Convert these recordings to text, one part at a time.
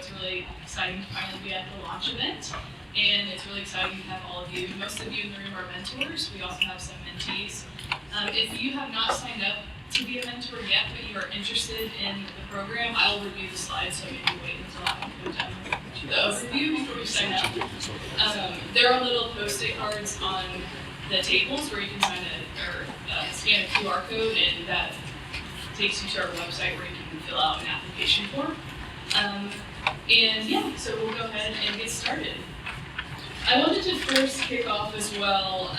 It's really exciting to finally be at the launch event, and it's really exciting to have all of you. Most of you in the room are mentors. We also have some mentees. If you have not signed up to be a mentor yet, but you are interested in the program, I will review the slides, so maybe wait until I'm done with the overview before you sign up. There are little post-it cards on the tables where you can scan a QR code, and that takes you to our website where you can fill out an application form. So we'll go ahead and get started. I wanted to first kick off as well.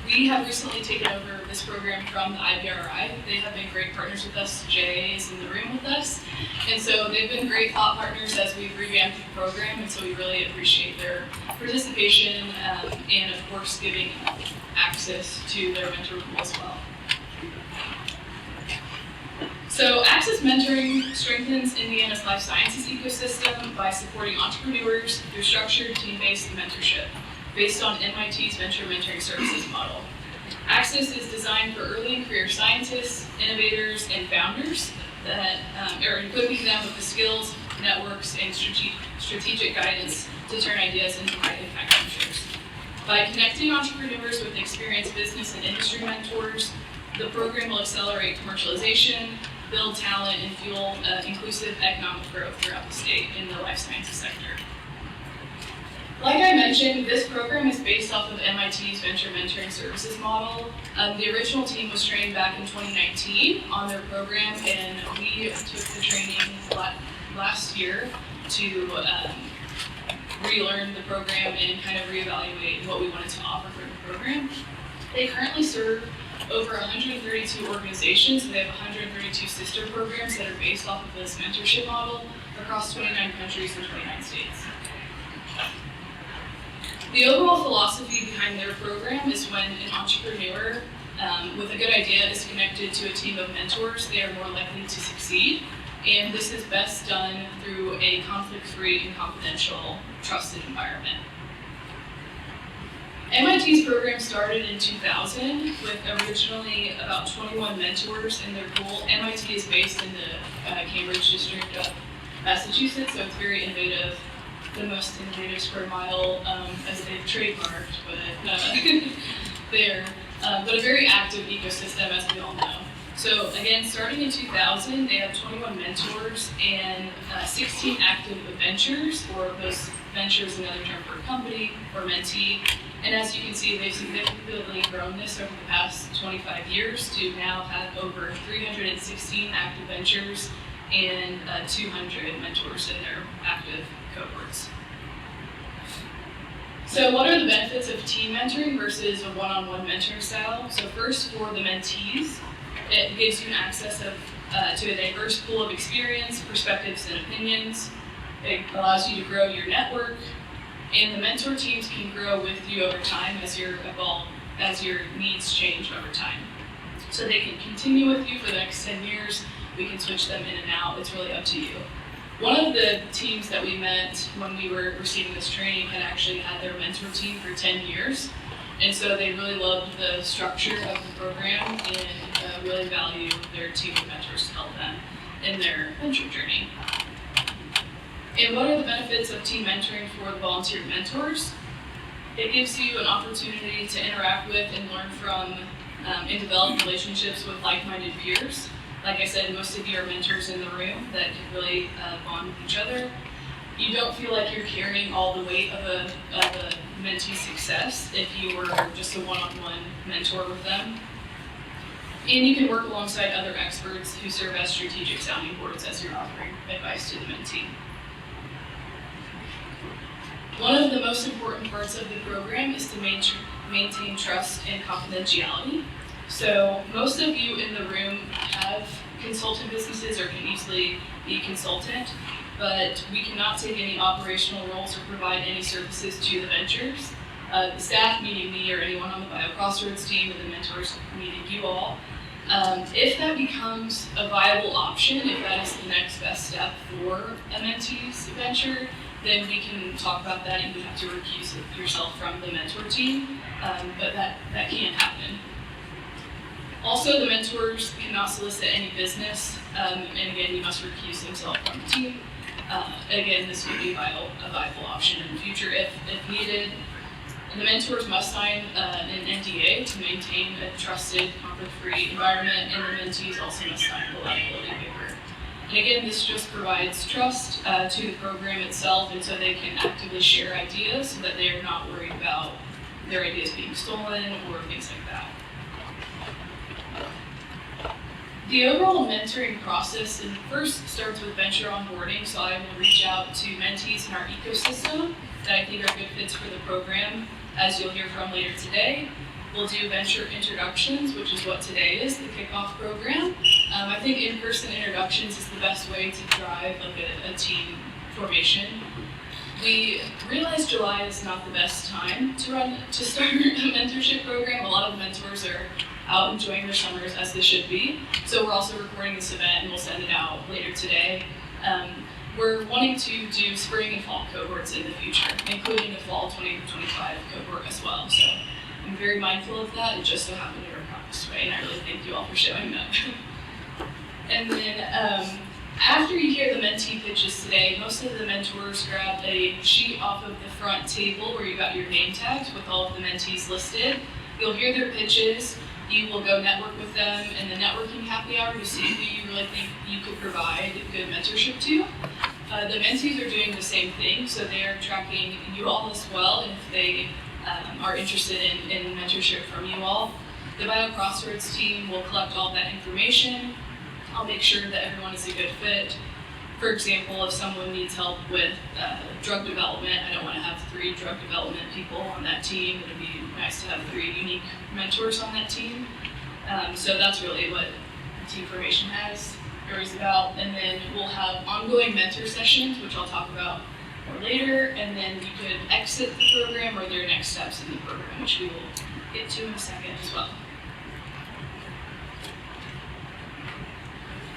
We have recently taken over this program from the IBRI. They have been great partners with us. Jay is in the room with us. And so they've been great thought partners as we've revamped the program, and so we really appreciate their participation and, of course, giving access to their mentor pool as well. So Access Mentoring strengthens Indiana's life sciences ecosystem by supporting entrepreneurs through structured team-based mentorship based on MIT's Venture Mentoring Services model. Access is designed for early career scientists, innovators, and founders that are equipping them with the skills, networks, and strategic guidance to turn ideas into high-impact ventures. By connecting entrepreneurs with experienced business and industry mentors, the program will accelerate commercialization, build talent, and fuel inclusive economic growth throughout the state in the life sciences sector. Like I mentioned, this program is based off of MIT's Venture Mentoring Services model. The original team was trained back in 2019 on their program, and we took the training last year to relearn the program and kind of reevaluate what we wanted to offer for the program. They currently serve over 132 organizations, and they have 132 sister programs that are based off of this mentorship model across 29 countries and 29 states. The overall philosophy behind their program is when an entrepreneur with a good idea is connected to a team of mentors, they are more likely to succeed. And this is best done through a conflict-free and confidential, trusted environment. MIT's program started in 2000 with originally about 21 mentors in their pool. MIT is based in the Cambridge district of Massachusetts, so it's very innovative, the most innovative square mile, as they've trademarked, but a very active ecosystem, as we all know. So again, starting in 2000, they have 21 mentors and 16 active ventures, or those ventures, another term for company or mentee. And as you can see, they've significantly grown this over the past 25 years to now have over 316 active ventures and 200 mentors in their active cohorts. So what are the benefits of team mentoring versus a one-on-one mentoring style? So first, for the mentees, it gives you access to a diverse pool of experience, perspectives, and opinions. It allows you to grow your network, and the mentor teams can grow with you over time as you evolve, as your needs change over time. So they can continue with you for the next 10 years. We can switch them in and out. It's really up to you. One of the teams that we met when we were receiving this training had actually had their mentor team for 10 years. And so they really loved the structure of the program and really value their team of mentors to help them in their venture journey. And what are the benefits of team mentoring for the volunteer mentors? It gives you an opportunity to interact with and learn from and develop relationships with like-minded peers. Like I said, most of you are mentors in the room that can really bond with each other. You don't feel like you're carrying all the weight of a mentee's success if you were just a one-on-one mentor with them. And you can work alongside other experts who serve as strategic sounding boards as you're offering advice to the mentee. One of the most important parts of the program is to maintain trust and confidentiality. So most of you in the room have consultant businesses or can easily be consultant, but we cannot take any operational roles or provide any services to the ventures. The staff, meaning me or anyone on the BioCrossroads team, and the mentors, meaning you all. If that becomes a viable option, if that is the next best step for a mentee's venture, then we can talk about that. You would have to recuse yourself from the mentor team, but that can happen. Also, the mentors cannot solicit any business, and again, you must recuse themselves from the team. Again, this would be a viable option in the future if needed. And the mentors must sign an NDA to maintain a trusted, conflict-free environment, and the mentees also must sign a liability paper. And again, this just provides trust to the program itself, and so they can actively share ideas so that they are not worried about their ideas being stolen or things like that. The overall mentoring process first starts with venture onboarding, so I will reach out to mentees in our ecosystem that I think are good fits for the program, as you'll hear from later today. We'll do venture introductions, which is what today is, the kickoff program. I think in-person introductions is the best way to drive a team formation. We realized July is not the best time to start a mentorship program. A lot of mentors are out enjoying their summers, as they should be. So we're also recording this event, and we'll send it out later today. We're wanting to do spring and fall cohorts in the future, including the fall 2025 cohort as well. So I'm very mindful of that. It just so happened to work out this way, and I really thank you all for showing up. And then after you hear the mentee pitches today, most of the mentors grab a sheet off of the front table where you got your name tags with all of the mentees listed. You'll hear their pitches. You will go network with them in the networking happy hour to see who you really think you could provide good mentorship to. The mentees are doing the same thing, so they are tracking you all as well, and if they are interested in mentorship from you all. The BioCrossroads team will collect all that information. I'll make sure that everyone is a good fit. For example, if someone needs help with drug development, I don't want to have 3 drug development people on that team. It would be nice to have 3 unique mentors on that team. So that's really what team formation is about. And then we'll have ongoing mentor sessions, which I'll talk about more later. And then you could exit the program or there are next steps in the program, which we will get to in a second as well.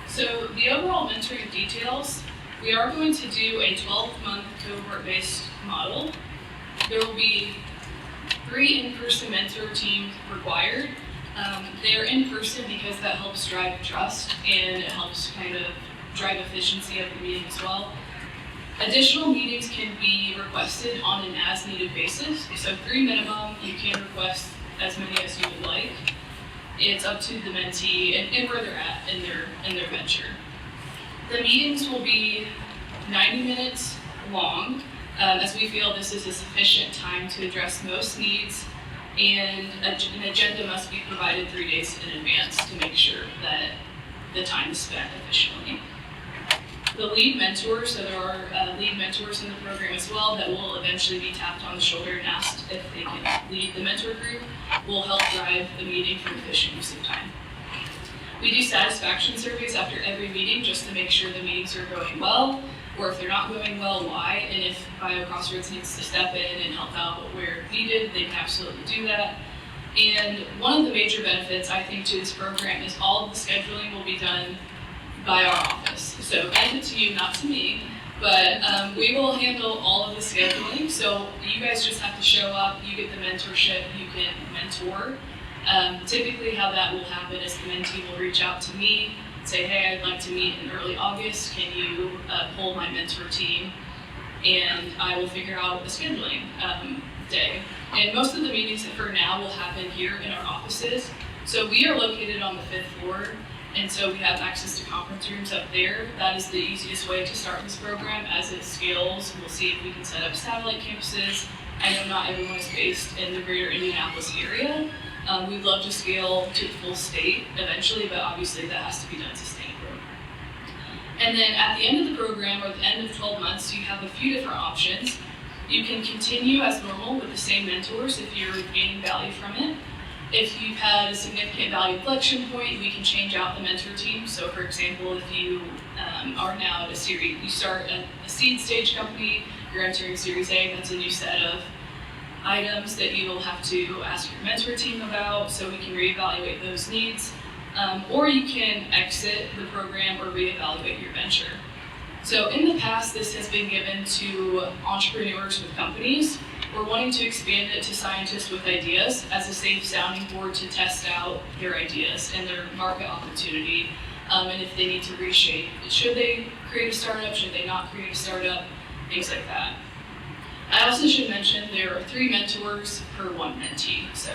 So the overall mentoring details, we are going to do a 12-month cohort-based model. There will be 3 in-person mentor teams required. They're in person because that helps drive trust and it helps kind of drive efficiency of the meeting as well. Additional meetings can be requested on an as-needed basis. So 3 minimum, you can request as many as you would like. It's up to the mentee and where they're at in their venture. The meetings will be 90 minutes long, as we feel this is a sufficient time to address most needs, and an agenda must be provided 3 days in advance to make sure that the time is spent efficiently. The lead mentors, so there are lead mentors in the program as well that will eventually be tapped on the shoulder and asked if they can lead the mentor group, will help drive the meeting for efficient use of time. We do satisfaction surveys after every meeting just to make sure the meetings are going well, or if they're not going well, why, and if BioCrossroads needs to step in and help out where needed, they can absolutely do that. And one of the major benefits, I think, to this program is all of the scheduling will be done by our office. So hand it to you, not to me, but we will handle all of the scheduling. So you guys just have to show up, you get the mentorship, you can mentor. Typically how that will happen is the mentee will reach out to me, say, hey, I'd like to meet in early August, can you pull my mentor team? And I will figure out the scheduling day. And most of the meetings for now will happen here in our offices. So we are located on the 5th floor, and so we have access to conference rooms up there. That is the easiest way to start this program. As it scales, we'll see if we can set up satellite campuses. I know not everyone is based in the greater Indianapolis area. We'd love to scale to the full state eventually, but obviously that has to be done sustainably. And then at the end of the program, or the end of 12 months, you have a few different options. You can continue as normal with the same mentors if you're gaining value from it. If you've had a significant value inflection point, we can change out the mentor team. So for example, if you are now at a series, you start a seed stage company, you're entering Series A, that's a new set of items that you will have to ask your mentor team about, so we can reevaluate those needs. Or you can exit the program or reevaluate your venture. So in the past, this has been given to entrepreneurs with companies. We're wanting to expand it to scientists with ideas as a safe sounding board to test out their ideas and their market opportunity. and if they need to reshape. Should they create a startup? Should they not create a startup? Things like that. I also should mention there are 3 mentors per 1 mentee. So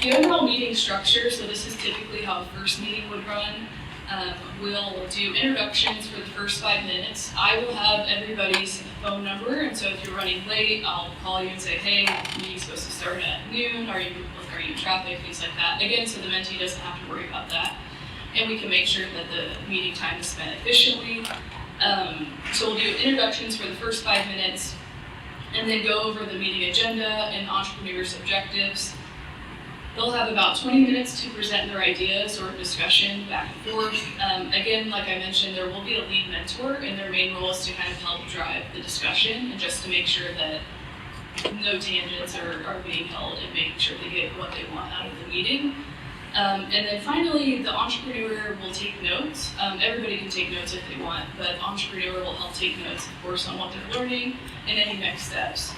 the overall meeting structure, so this is typically how a first meeting would run. We'll do introductions for the first 5 minutes. I will have everybody's phone number, and so if you're running late, I'll call you and say, hey, the meeting's supposed to start at noon, are you in traffic, things like that. Again, so the mentee doesn't have to worry about that. And we can make sure that the meeting time is spent efficiently. So we'll do introductions for the first 5 minutes, and then go over the meeting agenda and entrepreneurs' objectives. They'll have about 20 minutes to present their ideas or discussion back and forth. Again, like I mentioned, there will be a lead mentor, and their main role is to kind of help drive the discussion and just to make sure that no tangents are being held and making sure they get what they want out of the meeting. And then finally, the entrepreneur will take notes. Everybody can take notes if they want, but the entrepreneur will help take notes, of course, on what they're learning and any next steps.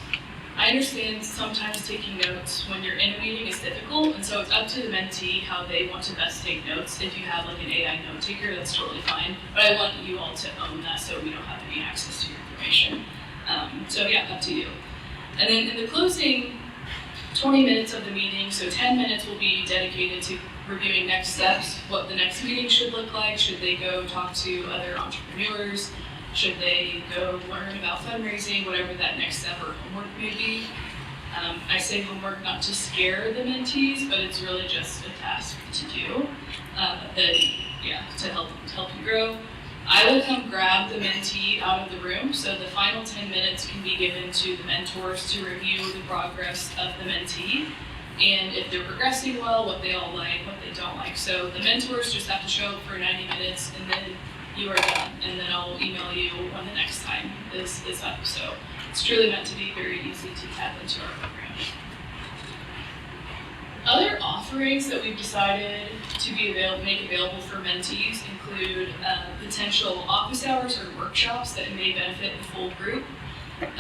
I understand sometimes taking notes when you're in a meeting is difficult, and so it's up to the mentee how they want to best take notes. If you have like an AI note taker, that's totally fine, but I want you all to own that so we don't have any access to your information. So yeah, up to you. And then in the closing 20 minutes of the meeting, so 10 minutes will be dedicated to reviewing next steps, what the next meeting should look like. Should they go talk to other entrepreneurs? Should they go learn about fundraising, whatever that next step or homework may be? I say homework not to scare the mentees, but it's really just a task to do to help you grow. I will come grab the mentee out of the room, so the final 10 minutes can be given to the mentors to review the progress of the mentee, and if they're progressing well, what they all like, what they don't like. So the mentors just have to show up for 90 minutes, and then you are done, and then I'll email you when the next time is up. So it's truly meant to be very easy to tap into our program. Other offerings that we've decided to make available for mentees include potential office hours or workshops that may benefit the full group.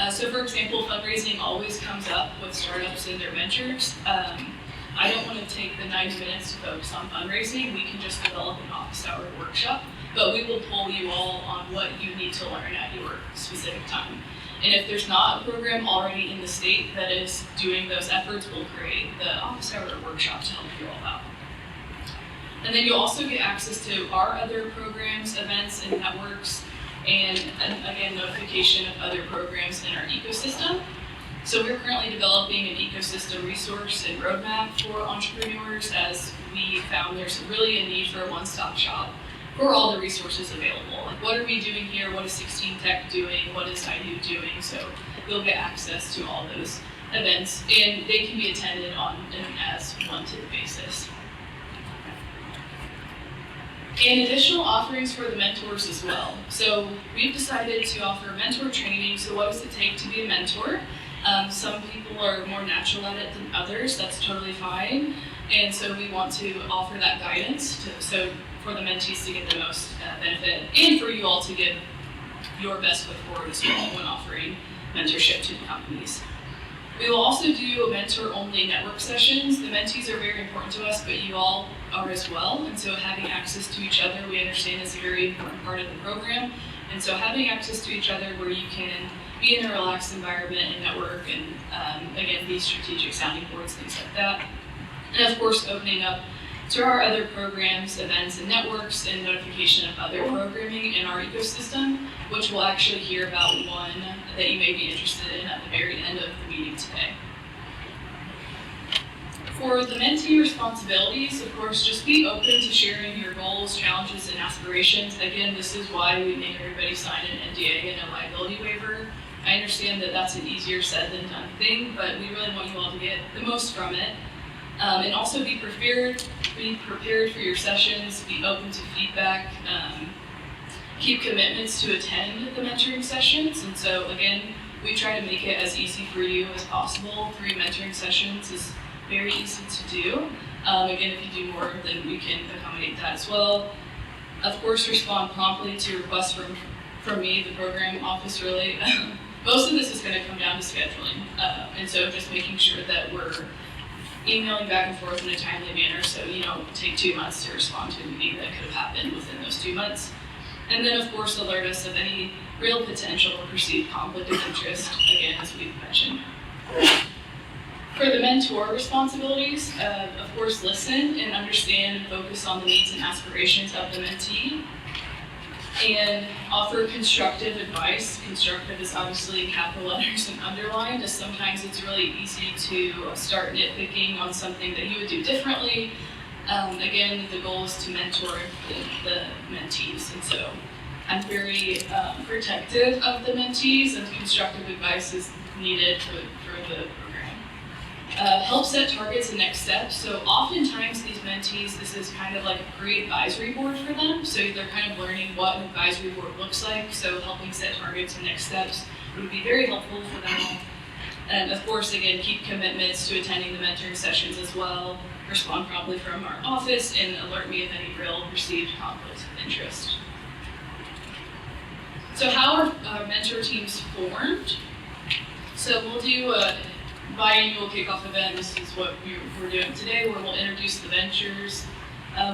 So for example, fundraising always comes up with startups and their ventures. I don't want to take the 90 minutes to focus on fundraising. We can just develop an office hour workshop, but we will pull you all on what you need to learn at your specific time. And if there's not a program already in the state that is doing those efforts, we'll create the office hour workshop to help you all out. And then you'll also get access to our other programs, events, and networks, and again, notification of other programs in our ecosystem. So we're currently developing an ecosystem resource and roadmap for entrepreneurs, as we found there's really a need for a one-stop shop for all the resources available. Like, what are we doing here? What is 16 Tech doing? What is IU doing? So you'll get access to all those events, and they can be attended on an as-wanted basis. And additional offerings for the mentors as well. So we've decided to offer mentor training. So what does it take to be a mentor? Some people are more natural at it than others. That's totally fine. And so we want to offer that guidance for the mentees to get the most benefit, and for you all to give your best foot forward as well when offering mentorship to the companies. We will also do mentor-only network sessions. The mentees are very important to us, but you all are as well, and so having access to each other, we understand, is a very important part of the program. And so having access to each other where you can be in a relaxed environment and network and, again, be strategic sounding boards, things like that. And of course, opening up to our other programs, events, and networks, and notification of other programming in our ecosystem, which we'll actually hear about one that you may be interested in at the very end of the meeting today. For the mentee responsibilities, of course, just be open to sharing your goals, challenges, and aspirations. Again, this is why we make everybody sign an NDA and a liability waiver. I understand that that's an easier said than done thing, but we really want you all to get the most from it. And also be prepared for your sessions, be open to feedback, keep commitments to attend the mentoring sessions. And so again, we try to make it as easy for you as possible. 3 mentoring sessions is very easy to do. Again, if you do more, then we can accommodate that as well. Of course, respond promptly to requests from me, the program office, really. Most of this is going to come down to scheduling. And so just making sure that we're emailing back and forth in a timely manner so you don't take 2 months to respond to a meeting that could have happened within those 2 months. And then, of course, alert us of any real potential or perceived conflict of interest, again, as we've mentioned. For the mentor responsibilities, of course, listen and understand and focus on the needs and aspirations of the mentee, and offer constructive advice. Constructive is obviously capital letters and underlined, as sometimes it's really easy to start nitpicking on something that you would do differently. Again, the goal is to mentor the mentees, and so I'm very protective of the mentees, and constructive advice is needed for the program. Help set targets and next steps. So oftentimes these mentees, this is kind of like a pre-advisory board for them. So they're kind of learning what an advisory board looks like. So helping set targets and next steps would be very helpful for them. And of course, again, keep commitments to attending the mentoring sessions as well. Respond promptly from our office and alert me of any real perceived conflicts of interest. So how are mentor teams formed? So we'll do a biannual kickoff event. This is what we're doing today, where we'll introduce the ventures.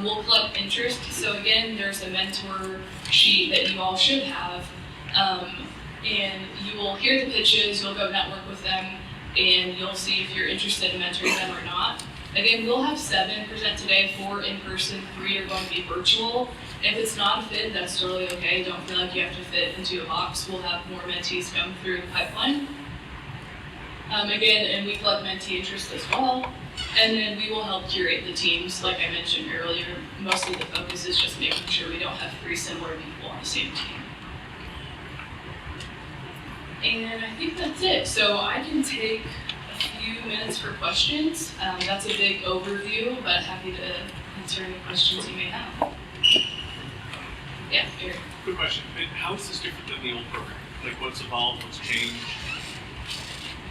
We'll collect interest. So again, there's a mentor sheet that you all should have. And you will hear the pitches, you'll go network with them, and you'll see if you're interested in mentoring them or not. Again, we'll have 7 present today, 4 in person, 3 are going to be virtual. If it's not a fit, that's totally okay. Don't feel like you have to fit into a box. We'll have more mentees come through the pipeline. Again, and we collect mentee interest as well. And then we will help curate the teams. Like I mentioned earlier, most of the focus is just making sure we don't have 3 similar people on the same team. And I think that's it. So I can take a few minutes for questions. That's a big overview, but happy to answer any questions you may have. Yeah, here. Good question. How is this different than the old program? Like, what's evolved, what's changed?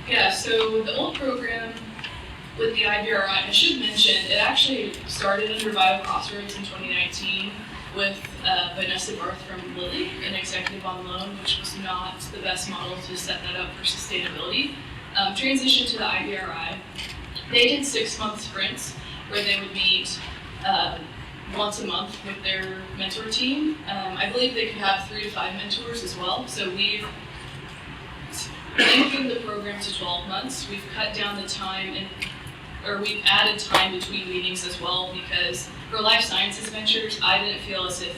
Yeah, so the old program with the IBRI, I should mention, it actually started under BioCrossroads in 2019 with Vanessa Barth from Lilly, an executive on loan, which was not the best model to set that up for sustainability. Transitioned to the IBRI. They did 6-month sprints where they would meet once a month with their mentor team. I believe they could have 3 to 5 mentors as well. So we've lengthened the program to 12 months. We've cut down the time or we've added time between meetings as well, because for life sciences ventures, I didn't feel as if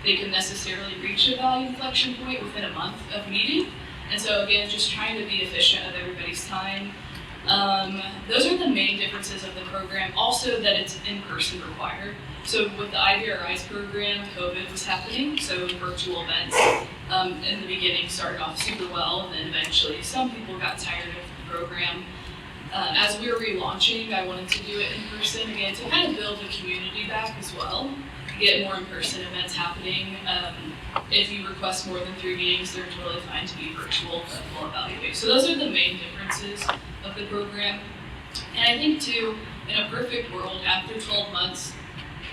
they could necessarily reach a value inflection point within a month of meeting. And so again, just trying to be efficient of everybody's time. Those are the main differences of the program. Also that it's in-person required. So with the IBRI's program, COVID was happening, so virtual events in the beginning started off super well, and then eventually some people got tired of the program. As we were relaunching, I wanted to do it in person again to kind of build the community back as well, get more in-person events happening. If you request more than 3 meetings, they're totally fine to be virtual, but we'll evaluate. So those are the main differences of the program. And I think too, in a perfect world, after 12 months,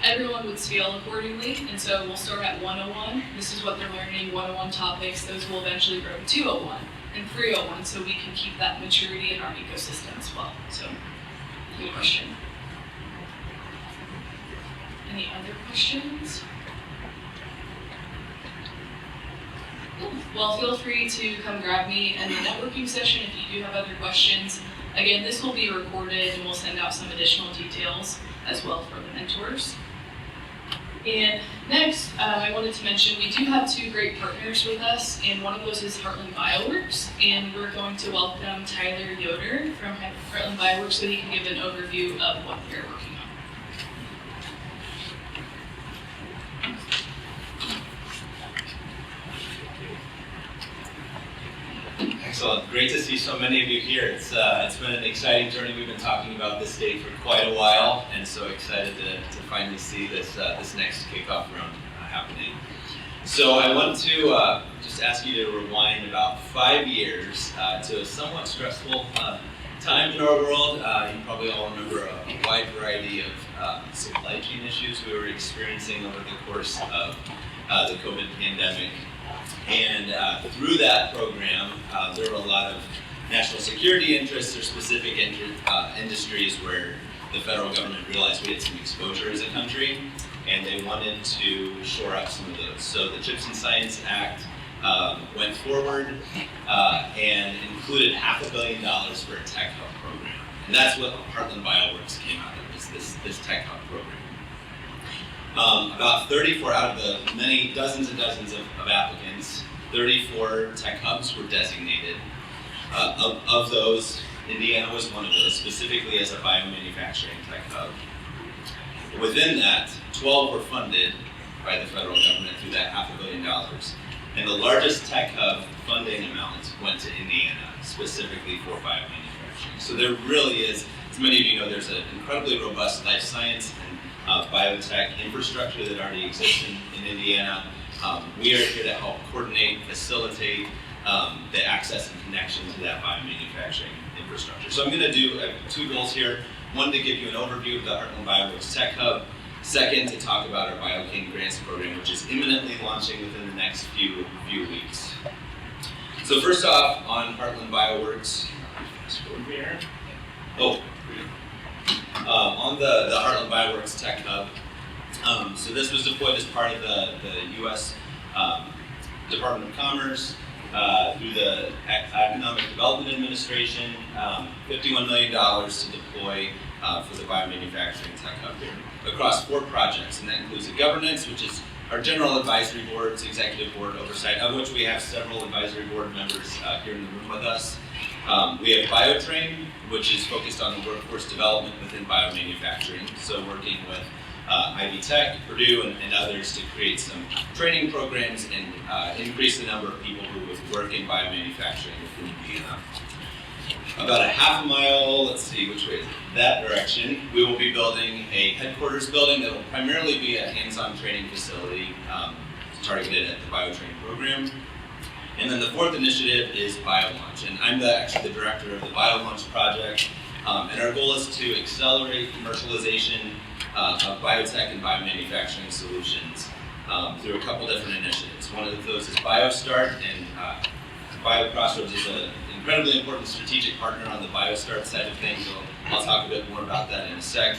everyone would scale accordingly, and so we'll start at 101. This is what they're learning, 101 topics. Those will eventually grow to 201 and 301, so we can keep that maturity in our ecosystem as well. So, good question. Any other questions? Cool. Well, feel free to come grab me in the networking session if you do have other questions. Again, this will be recorded, and we'll send out some additional details as well for the mentors. And next, I wanted to mention we do have 2 great partners with us, and one of those is Heartland Bioworks, and we're going to welcome Tyler Yoder from Heartland Bioworks so he can give an overview of what they're working on. Excellent. Great to see so many of you here. It's been an exciting journey. We've been talking about this day for quite a while, and so excited to finally see this next kickoff round happening. So I want to just ask you to rewind about 5 years to a somewhat stressful time in our world. You probably all remember a wide variety of supply chain issues we were experiencing over the course of the COVID pandemic. And through that program, there were a lot of national security interests or specific industries where the federal government realized we had some exposure as a country, and they wanted to shore up some of those. So the CHIPS and Science Act went forward and included $500 million for a tech hub program. And that's what Heartland BioWorks came out of, is this tech hub program. About 34 out of the many dozens and dozens of applicants, 34 tech hubs were designated. Of those, Indiana was one of those, specifically as a biomanufacturing tech hub. Within that, 12 were funded by the federal government through that $500 million. And the largest tech hub funding amount went to Indiana, specifically for biomanufacturing. So there really is, as many of you know, there's an incredibly robust life science and biotech infrastructure that already exists in Indiana. We are here to help coordinate, facilitate the access and connection to that biomanufacturing infrastructure. So I'm going to do two goals here. One, to give you an overview of the Heartland BioWorks Tech Hub. Second, to talk about our BioCane Grants program, which is imminently launching within the next few weeks. So first off, on Heartland BioWorks, on the Heartland BioWorks Tech Hub. So this was deployed as part of the U.S. Department of Commerce through the Economic Development Administration, $51 million to deploy for the biomanufacturing tech hub here across 4 projects, and that includes the governance, which is our general advisory board's executive board oversight, of which we have several advisory board members here in the room with us. We have BioTrain, which is focused on the workforce development within biomanufacturing, so working with Ivy Tech, Purdue, and others to create some training programs and increase the number of people who would work in biomanufacturing within Indiana. About a half a mile, let's see which way is it, that direction, we will be building a headquarters building that will primarily be a hands-on training facility targeted at the BioTrain program. And then the 4th initiative is BioLaunch, and I'm actually the director of the BioLaunch project, and our goal is to accelerate commercialization of biotech and biomanufacturing solutions through a couple different initiatives. One of those is BioStart, and BioCrossroads is an incredibly important strategic partner on the BioStart side of things. So I'll talk a bit more about that in a sec.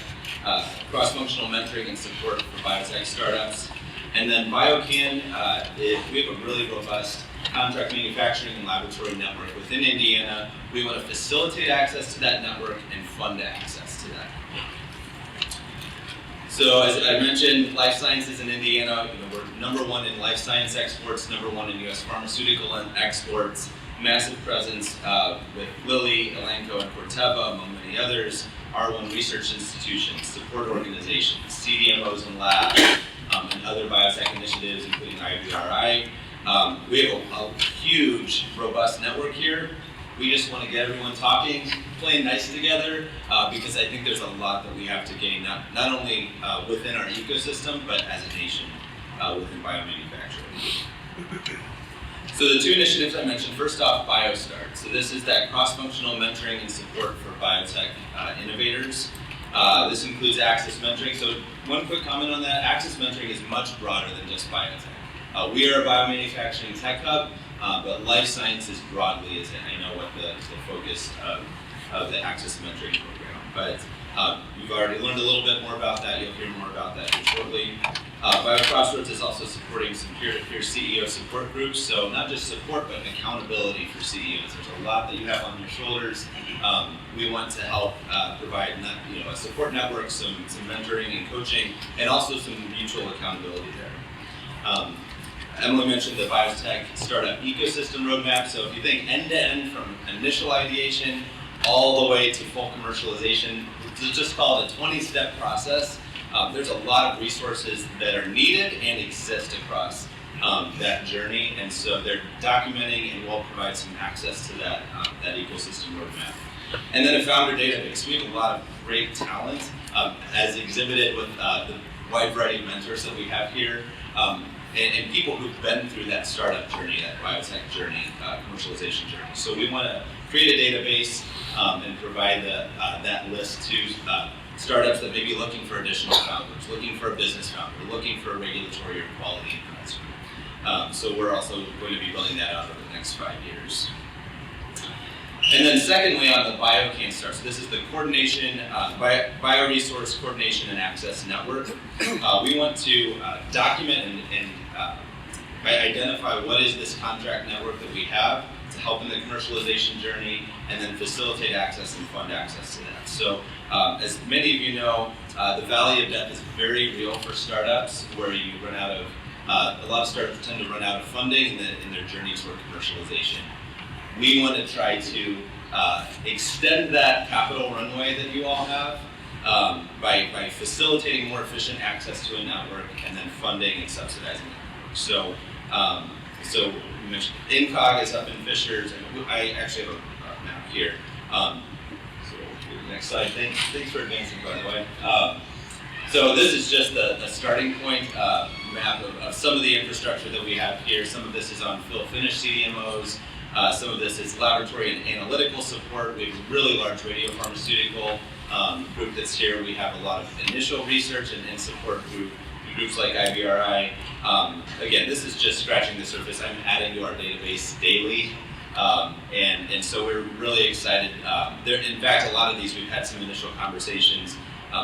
Cross-functional mentoring and support for biotech startups. And then BioCan, we have a really robust contract manufacturing and laboratory network within Indiana. We want to facilitate access to that network and fund access to that. So as I mentioned, life sciences in Indiana, we're #1 in life science exports, #1 in U.S. pharmaceutical exports, massive presence with Lilly, Elanco, and Corteva, among many others, R1 research institutions, support organizations, CDMOs and labs, and other biotech initiatives, including IBRI. We have a huge, robust network here. We just want to get everyone talking, playing nice together, because I think there's a lot that we have to gain, not only within our ecosystem, but as a nation within biomanufacturing. So the 2 initiatives I mentioned, first off, BioStart. So this is that cross-functional mentoring and support for biotech innovators. This includes access mentoring. So one quick comment on that, access mentoring is much broader than just biotech. We are a biomanufacturing tech hub, but life sciences broadly is, I know, what the focus of the access mentoring program. But you've already learned a little bit more about that. You'll hear more about that here shortly. BioCrossroads is also supporting some peer-to-peer CEO support groups. So not just support, but accountability for CEOs. There's a lot that you have on your shoulders. We want to help provide a support network, some mentoring and coaching, and also some mutual accountability there. Emily mentioned the biotech startup ecosystem roadmap. So if you think end-to-end from initial ideation all the way to full commercialization, just call it a 20-step process. There's a lot of resources that are needed and exist across that journey, and so they're documenting and will provide some access to that ecosystem roadmap. And then a founder database. We have a lot of great talent, as exhibited with the wide variety of mentors that we have here. And people who've been through that startup journey, that biotech journey, commercialization journey. So we want to create a database and provide that list to startups that may be looking for additional founders, looking for a business founder, looking for a regulatory or quality advisor. So we're also going to be building that out over the next 5 years. And then secondly, on the BioCan Star, so this is the coordination, bioresource coordination and access network. We want to document and identify what is this contract network that we have to help in the commercialization journey, and then facilitate access and fund access to that. So as many of you know, the valley of death is very real for startups, where you run out of, a lot of startups tend to run out of funding in their journey toward commercialization. We want to try to extend that capital runway that you all have by facilitating more efficient access to a network, and then funding and subsidizing the network. So we mentioned INCOG is up in Fishers, and I actually have a map here. So next slide. Thanks for advancing, by the way. So this is just a starting point map of some of the infrastructure that we have here. Some of this is on fill-finish CDMOs. Some of this is laboratory and analytical support. We have a really large radiopharmaceutical group that's here. We have a lot of initial research and support groups like IBRI. Again, this is just scratching the surface. I'm adding to our database daily. And so we're really excited. In fact, a lot of these, we've had some initial conversations.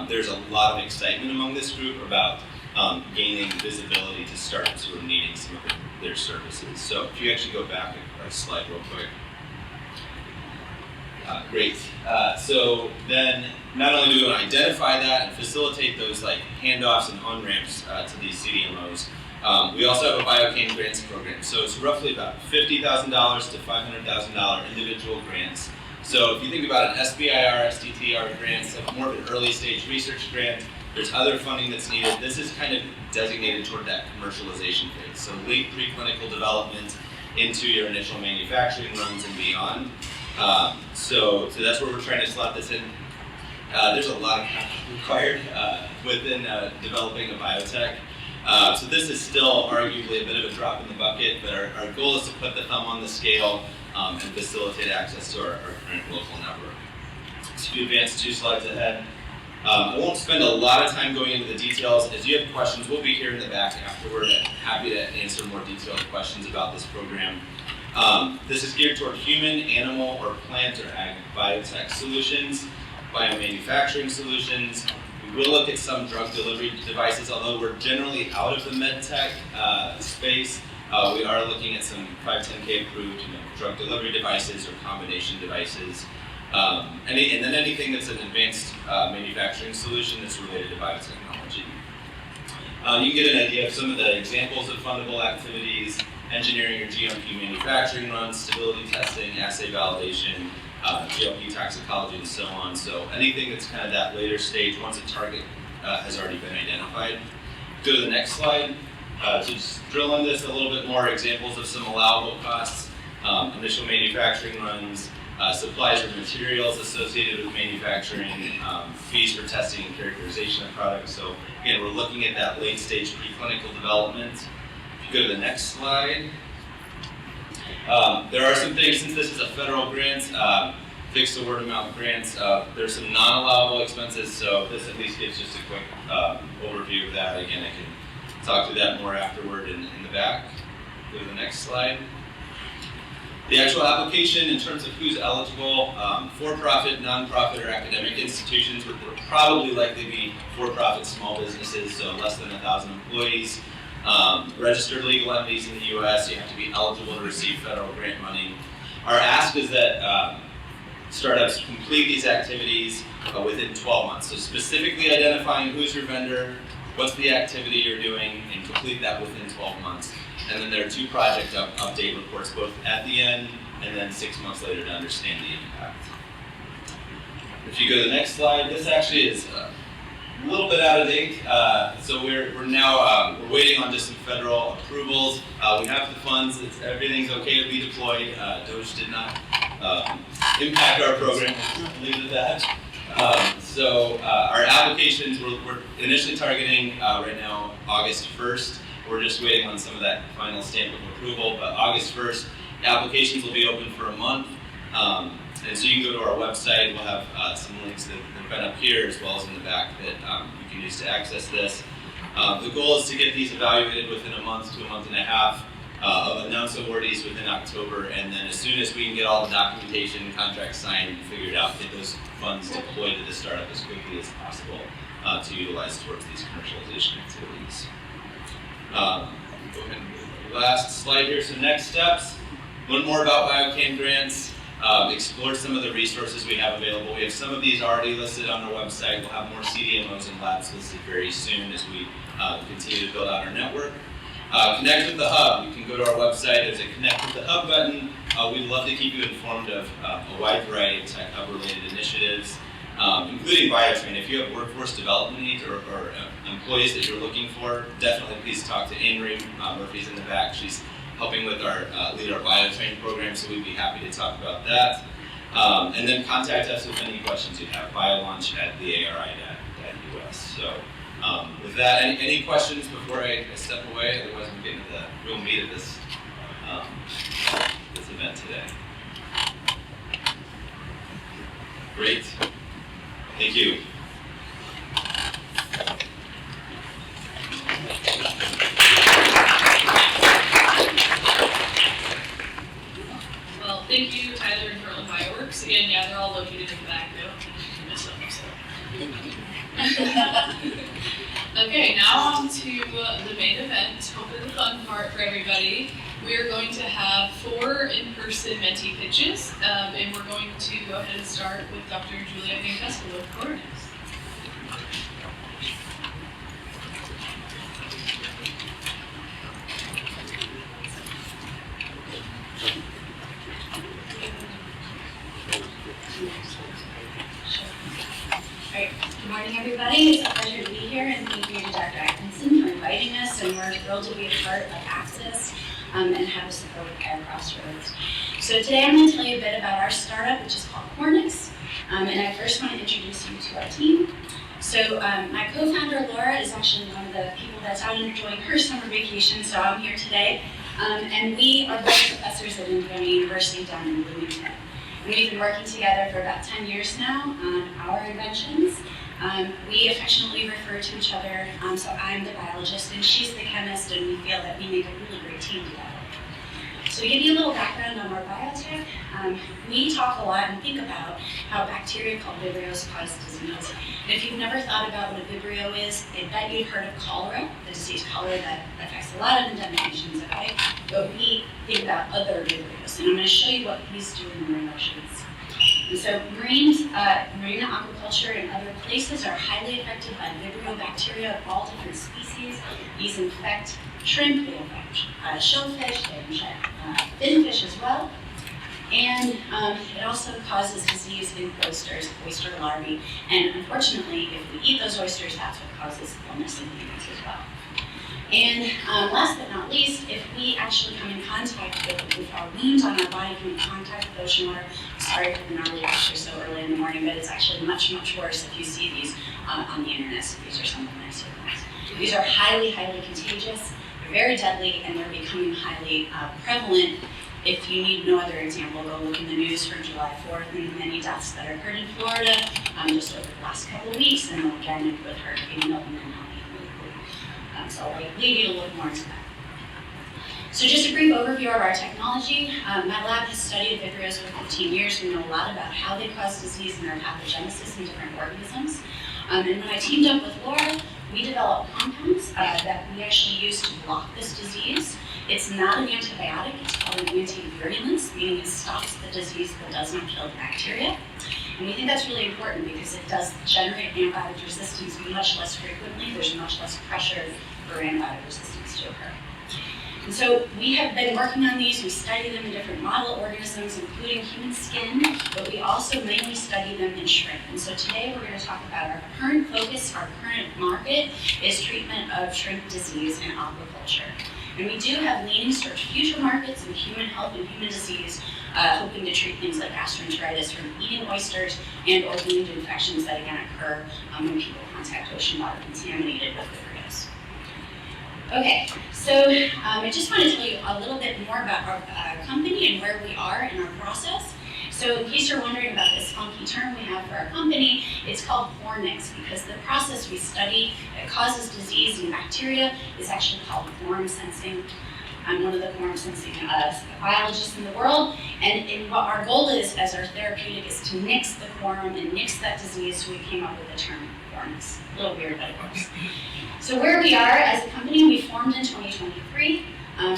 There's a lot of excitement among this group about gaining visibility to startups who are needing some of their services. So if you actually go back a slide real quick. Great. So then not only do we want to identify that and facilitate those like handoffs and on-ramps to these CDMOs, we also have a BioCan grants program. So it's roughly about $50,000 to $500,000 individual grants. So if you think about an SBIR, STTR grants, like more of an early stage research grant, there's other funding that's needed. This is kind of designated toward that commercialization phase. So late preclinical development into your initial manufacturing runs and beyond. So that's where we're trying to slot this in. There's a lot of capital required within developing a biotech. So this is still arguably a bit of a drop in the bucket, but our goal is to put the thumb on the scale and facilitate access to our current local network. So if you advance 2 slides ahead. I won't spend a lot of time going into the details. As you have questions, we'll be here in the back afterward. I'm happy to answer more detailed questions about this program. This is geared toward human, animal, or plant or ag biotech solutions, biomanufacturing solutions. We will look at some drug delivery devices, although we're generally out of the med tech space. We are looking at some 510K approved drug delivery devices or combination devices. And then anything that's an advanced manufacturing solution that's related to biotechnology. You can get an idea of some of the examples of fundable activities: engineering or GMP manufacturing runs, stability testing, assay validation, GLP toxicology, and so on. So anything that's kind of that later stage once a target has already been identified. Go to the next slide. To just drill into this a little bit more, examples of some allowable costs: initial manufacturing runs, supplies or materials associated with manufacturing, fees for testing and characterization of products. So again, we're looking at that late stage preclinical development. If you go to the next slide. There are some things, since this is a federal grant, fixed to word of mouth grants, there's some non-allowable expenses, so this at least gives just a quick overview of that. Again, I can talk to that more afterward in the back. Go to the next slide. The actual application in terms of who's eligible, for-profit, nonprofit, or academic institutions would probably likely be for-profit small businesses, so less than 1,000 employees. Registered legal entities in the U.S., you have to be eligible to receive federal grant money. Our ask is that startups complete these activities within 12 months. So specifically identifying who's your vendor, what's the activity you're doing, and complete that within 12 months. And then there are 2 project update reports, both at the end and then 6 months later to understand the impact. If you go to the next slide, this actually is a little bit out of date. So we're now we're waiting on just some federal approvals. We have the funds. Everything's okay to be deployed. DOGE did not impact our program. We'll leave it at that. So our applications, we're initially targeting right now August 1st. We're just waiting on some of that final stamp of approval, but August 1st, the applications will be open for a month. And so you can go to our website. We'll have some links that have been up here as well as in the back that you can use to access this. The goal is to get these evaluated within a month to a month and a half. announce awardees within October, and then as soon as we can get all the documentation and contracts signed and figured out, get those funds deployed to the startup as quickly as possible to utilize towards these commercialization activities. Go ahead and move to the last slide here. So next steps, learn more about BioCam grants, explore some of the resources we have available. We have some of these already listed on our website. We'll have more CDMOs and labs listed very soon as we continue to build out our network. Connect with the Hub. You can go to our website. There's a Connect with the Hub button. We'd love to keep you informed of a wide variety of Tech Hub-related initiatives, including BioTrain. If you have workforce development needs or employees that you're looking for, definitely please talk to Amory. Murphy's in the back. She's helping with lead our BioTrain program, so we'd be happy to talk about that. And then contact us with any questions you have. biolaunch@theari.us. So with that, any questions before I step away? Otherwise, I'm getting to the real meat of this event today. Great. Thank you. Well, thank you, Tyler and Portland Bioworks. Again, yeah, they're all located in the back though. I missed them, so. Okay, now on to the main event, hopefully the fun part for everybody. We are going to have 4 in-person mentee pitches, and we're going to go ahead and start with Dr. Julia Van Kessel with Coronus. Great. Good morning, everybody. It's a pleasure to be here, and thank you to Dr. Atkinson for inviting us, and we're thrilled to be a part of Access and have a support with BioCrossroads. So today I'm going to tell you a bit about our startup, which is called Cornix, and I first want to introduce you to our team. So my co-founder, Laura, is actually one of the people that's out enjoying her summer vacation, so I'm here today. And we are both professors at Indiana University down in Bloomington. And we've been working together for about 10 years now on our inventions. We affectionately refer to each other, so I'm the biologist and she's the chemist, and we feel that we make a really great team together. So to give you a little background on our biotech, we talk a lot and think about how bacteria called vibrios cause disease. And if you've never thought about what a vibrio is, I bet you've heard of cholera, the disease cholera that affects a lot of endemic nations, okay? But we think about other vibrios, and I'm going to show you what these do in marine oceans. And so marine aquaculture and other places are highly affected by vibrio bacteria of all different species. These infect shrimp, they infect shellfish, they infect finfish as well. And it also causes disease in oysters, oyster larvae. And unfortunately, if we eat those oysters, that's what causes illness in humans as well. And last but not least, if we actually come in contact with our wounds on our body, come in contact with ocean water, sorry for the gnarly picture so early in the morning, but it's actually much, much worse if you see these on the internet. So these are some of my signals. These are highly, highly contagious, they're very deadly, and they're becoming highly prevalent. If you need no other example, go look in the news for July 4th and the many deaths that occurred in Florida just over the last couple of weeks, and then again with Hurricane Milton and so I'll leave you to look more into that. So just a brief overview of our technology. My lab has studied vibrios for 15 years. We know a lot about how they cause disease and their pathogenesis in different organisms. And when I teamed up with Laura, we developed compounds that we actually use to block this disease. It's not an antibiotic, it's called an antivirulence, meaning it stops the disease but does not kill the bacteria. And we think that's really important because it does generate antibiotic resistance much less frequently. There's much less pressure for antibiotic resistance to occur. And so we have been working on these. We study them in different model organisms, including human skin, but we also mainly study them in shrimp. And so today we're going to talk about our current focus, our current market is treatment of shrimp disease in aquaculture. And we do have leanings towards future markets in human health and human disease, hoping to treat things like gastroenteritis from eating oysters and or wound infections that again occur when people contact ocean water contaminated with vibrios. Okay, so I just want to tell you a little bit more about our company and where we are in our process. So in case you're wondering about this funky term we have for our company, it's called Cornix because the process we study that causes disease in bacteria is actually called form sensing. I'm one of the cornerstones biologists in the world, and what our goal is as our therapeutic is to nix the quorum and nix that disease, so we came up with the term quorumness. A little weird, but it works. So where we are as a company, we formed in 2023.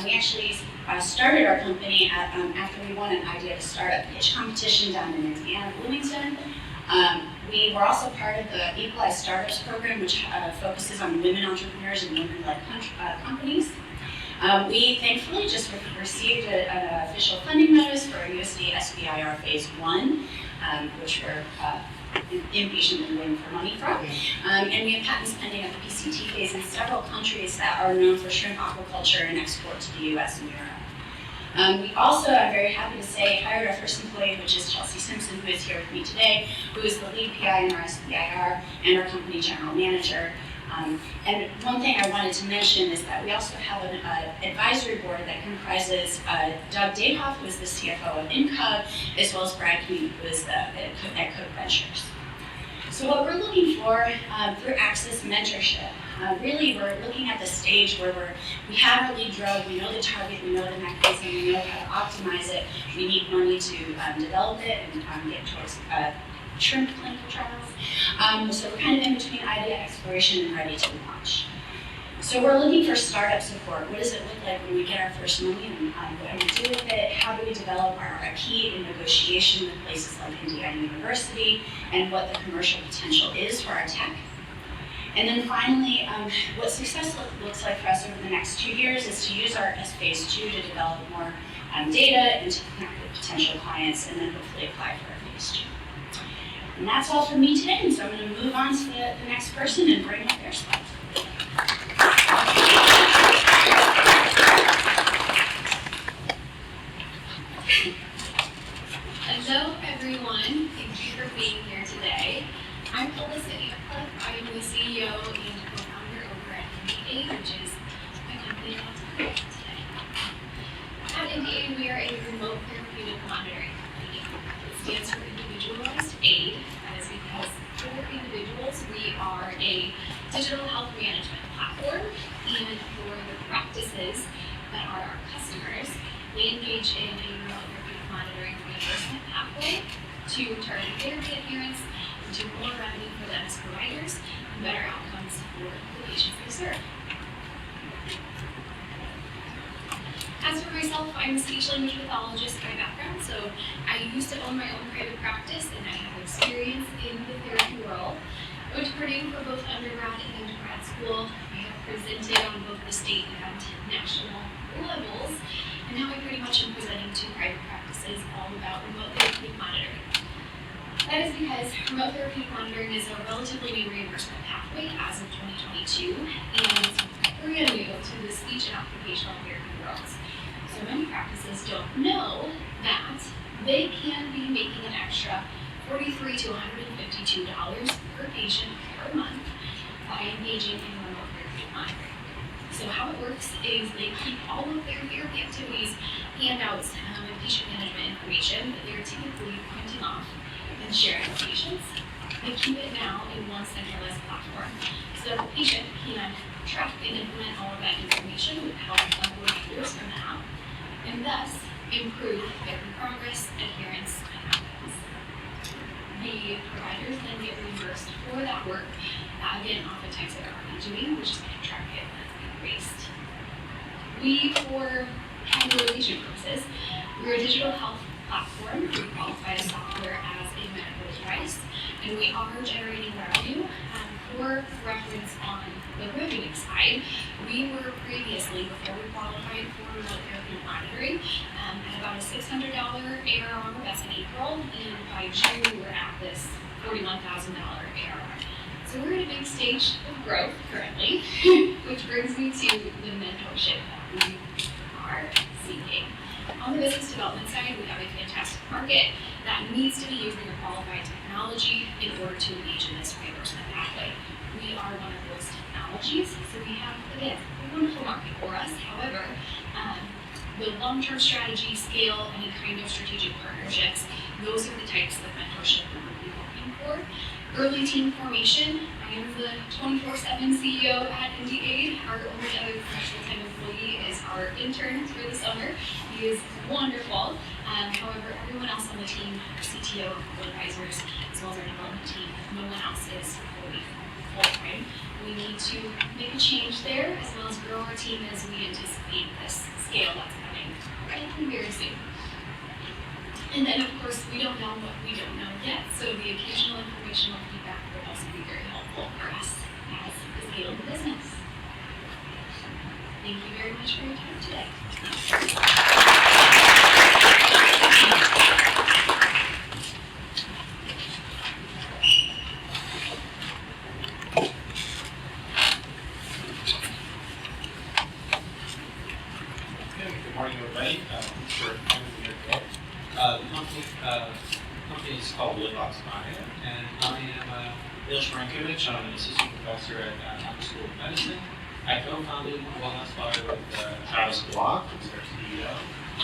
We actually started our company after we won an idea to startup pitch competition down in Indiana, Bloomington. We were also part of the Equalized Startups program, which focuses on women entrepreneurs and women-led companies. We thankfully just received an official funding notice for our USD SBIR Phase 1, which we're impatiently waiting for money from. And we have patents pending at the PCT phase in several countries that are known for shrimp aquaculture and export to the US and Europe. We also, I'm very happy to say, hired our first employee, which is Chelsea Simpson, who is here with me today, who is the lead PI in our SBIR and our company general manager. And one thing I wanted to mention is that we also have an advisory board that comprises Doug Dahoff, who is the CFO of InCub, as well as Brad Keene, who is at Cook Ventures. So what we're looking for through Access Mentorship, really we're looking at the stage where we have our lead drug, we know the target, we know the mechanism, we know how to optimize it, we need money to develop it and get towards shrimp clinical trials. So we're kind of in between idea exploration and ready to launch. So we're looking for startup support. What does it look like when we get our first money, and what do we do with it? How do we develop our IP in negotiation with places like Indiana University, and what the commercial potential is for our tech? And then finally, what success looks like for us over the next 2 years is to use our Phase 2 to develop more data and to connect with potential clients, and then hopefully apply for our Phase 2. And that's all for me today, and so I'm going to move on to the next person and bring up their slides. Hello everyone, thank you for being here today. I'm Alyssa Ampler. I am the CEO and co-founder over at NDA, which is my company that's here today. At NDA, we are a remote therapeutic monitoring company. It stands for Individualized Aid. That is because for individuals, we are a digital health management platform, and for the practices that are our customers, they engage in a remote therapeutic monitoring reimbursement pathway to target therapy adherence, and to more revenue for them as providers, and better outcomes for the patients they serve. As for myself, I'm a speech-language pathologist by background, so I used to own my own private practice, and I have experience in the therapy world. I went to Purdue for both undergrad and grad school. I have presented on both the state and national levels, and now I pretty much am presenting to private practices all about remote therapeutic monitoring. That is because remote therapeutic monitoring is a relatively new reimbursement pathway as of 2022, and brand new to the speech and occupational therapy worlds. So many practices don't know that they can be making an extra $43 to $152 per patient per month by engaging in remote therapeutic monitoring. So how it works is they keep all of their therapy activities, handouts, and patient management information that they're typically printing off and sharing with patients. They keep it now in one centralized platform so that the patient can track and implement all of that information with help of reviewers from the app, and thus improve therapy progress, adherence, and outcomes. The providers then get reimbursed for that work, again, oftentimes they're already doing, which is contracted and based. We, for categorization purposes, we're a digital health platform. We qualify software as a medical device, and we are generating revenue. For reference on the revenue side, we were previously, before we qualified for remote therapy monitoring, at about a $600 ARR, that's in April, and by June we were at this $41,000 ARR. So we're at a big stage of growth currently, which brings me to the mentorship that we are seeking. On the business development side, we have a fantastic market that needs to be using a qualified technology in order to engage in this reimbursement pathway. We are one of those technologies, so we have, again, a wonderful market for us. However, the long-term strategy, scale, any kind of strategic partnerships, those are the types of mentorship we would be looking for. Early team formation. I am the 24/7 CEO at NDA. Our only other professional time employee employee is our intern for the summer. He is wonderful. However, everyone else on the team, our CTO, advisors, as well as our development team, no one else is fully full-time. We need to make a change there, as well as grow our team as we anticipate this scale that's coming likely very soon. And then, of course, we don't know what we don't know yet, so the occasional informational feedback would also be very helpful for us as the scale of the business. Thank you very much for your time today. Good morning, everybody. Thanks for having me here today. The company is called Livox Bio, and I am Bill Shrankovich. I'm an assistant professor at Harvard School of Medicine. I co-founded Livox Bio with Travis Block, who's our CEO,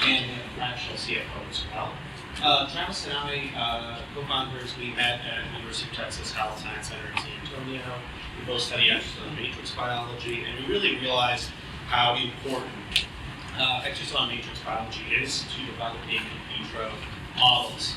and a fractional CFO as well. Travis and I, co-founders, we met at the University of Texas Health Science Center in San Antonio. We both studied exosome matrix biology, and we really realized how important exosome matrix biology is to developing in vitro models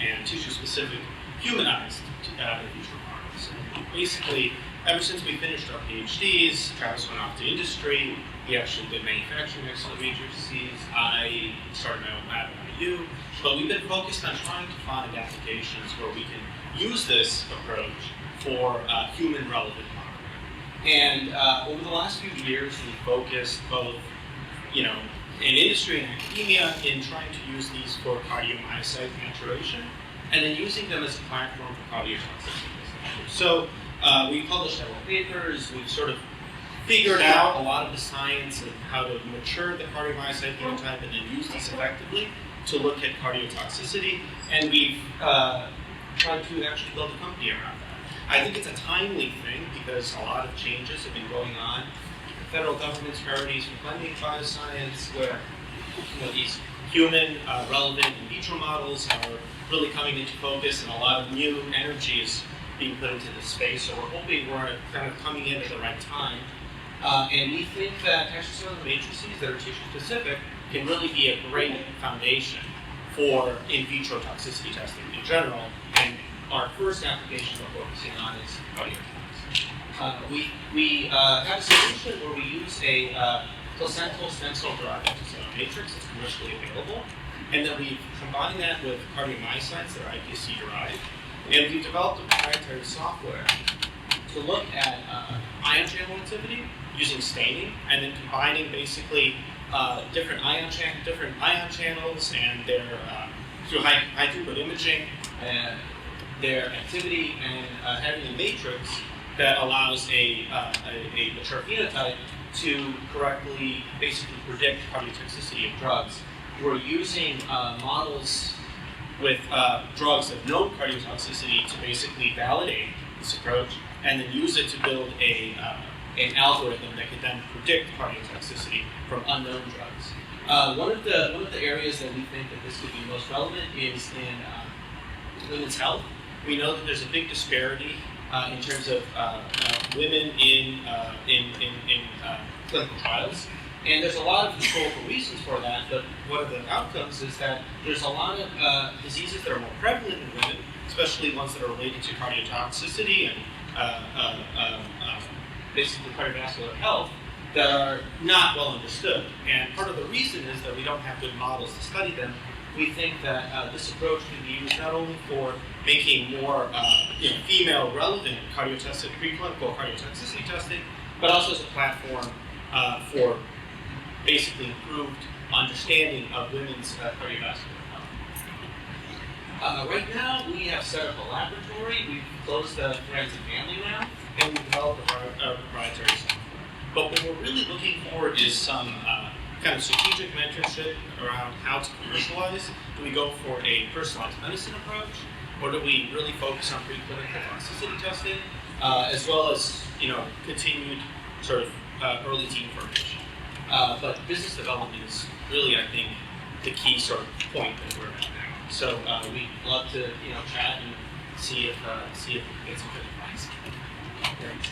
and tissue-specific humanized in vitro models. And basically, ever since we finished our PhDs, Travis went off to industry. He actually did manufacturing exosome matrices. I started my own lab at IU. But we've been focused on trying to find applications where we can use this approach for human relevant modeling. And over the last few years, we've focused both in industry and academia in trying to use these for cardiomyocyte maturation, and then using them as a platform for cardiotoxicity. So we published several papers. We've sort of figured out a lot of the science of how to mature the cardiomyocyte phenotype and then use these effectively to look at cardiotoxicity, and we've tried to actually build a company around that. I think it's a timely thing because a lot of changes have been going on. The federal government's priorities for funding bioscience, where these human relevant in vitro models are really coming into focus, and a lot of new energy is being put into this space. So we're hoping we're kind of coming in at the right time, and we think that extracellular matrices that are tissue specific can really be a great foundation for in vitro toxicity testing in general. And our first application we're focusing on is cardiotox. We have a solution where we use a placental stem cell derived extracellular matrix that's commercially available, and then we combine that with cardiomyocytes that are iPSC derived, and we've developed a proprietary software to look at ion channel activity using staining, and then combining basically different ion channels and their through high throughput imaging, their activity, and having a matrix that allows a mature phenotype to correctly basically predict cardiotoxicity of drugs. We're using models with drugs that know cardiotoxicity to basically validate this approach, and then use it to build an algorithm that could then predict cardiotoxicity from unknown drugs. One of the areas that we think that this could be most relevant is in women's health. We know that there's a big disparity in terms of women in clinical trials, and there's a lot of historical reasons for that. But one of the outcomes is that there's a lot of diseases that are more prevalent in women, especially ones that are related to cardiotoxicity and basically cardiovascular health, that are not well understood. And part of the reason is that we don't have good models to study them. We think that this approach can be used not only for making more female relevant preclinical cardiotoxicity testing, but also as a platform for basically improved understanding of women's cardiovascular health. Right now, we have set up a laboratory. We've closed the friends and family now, and we've developed a proprietary software. But what we're really looking for is some kind of strategic mentorship around how to commercialize. Do we go for a personalized medicine approach, or do we really focus on preclinical toxicity testing, as well as continued sort of early teen formation? But business development is really, I think, the key sort of point that we're at now. So we'd love to chat and see if we can get some good advice. Thanks.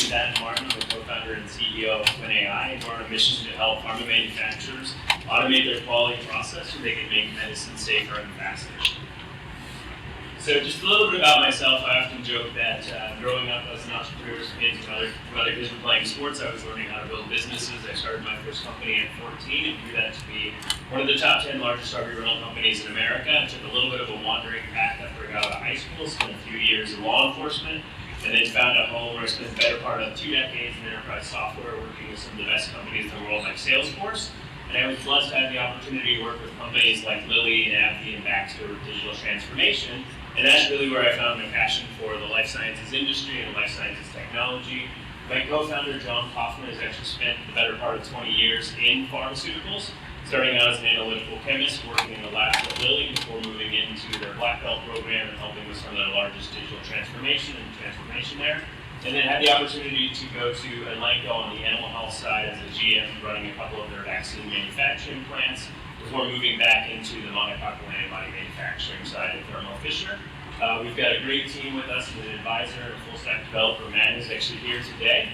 is Dan Martin. I'm the co-founder and CEO of AI, and we're on a mission to help pharma manufacturers automate their quality process so they can make medicine safer and faster. So just a little bit about myself. I often joke that growing up as an entrepreneur, kids and other kids were playing sports, I was learning how to build businesses. I started my first company at 14 and grew that to be one of the top 10 largest RV rental companies in America. I took a little bit of a wandering path after I got out of high school, spent a few years in law enforcement, and then found a home where I spent the better part of 2 decades in enterprise software, working with some of the best companies in the world like Salesforce. And I was blessed to have the opportunity to work with companies like Lilly and AbbVie and Baxter with digital transformation. And that's really where I found my passion for the life sciences industry and life sciences technology. My co-founder, John Kaufman, has actually spent the better part of 20 years in pharmaceuticals, starting out as an analytical chemist, working in the labs at Lilly before moving into their Black Belt program and helping with some of their largest digital transformation there. And then had the opportunity to go to Elanco on the animal health side as a GM, running a couple of their vaccine manufacturing plants, before moving back into the monoclonal antibody manufacturing side of Thermo Fisher. We've got a great team with us, and an advisor and a full stack developer. Matt is actually here today.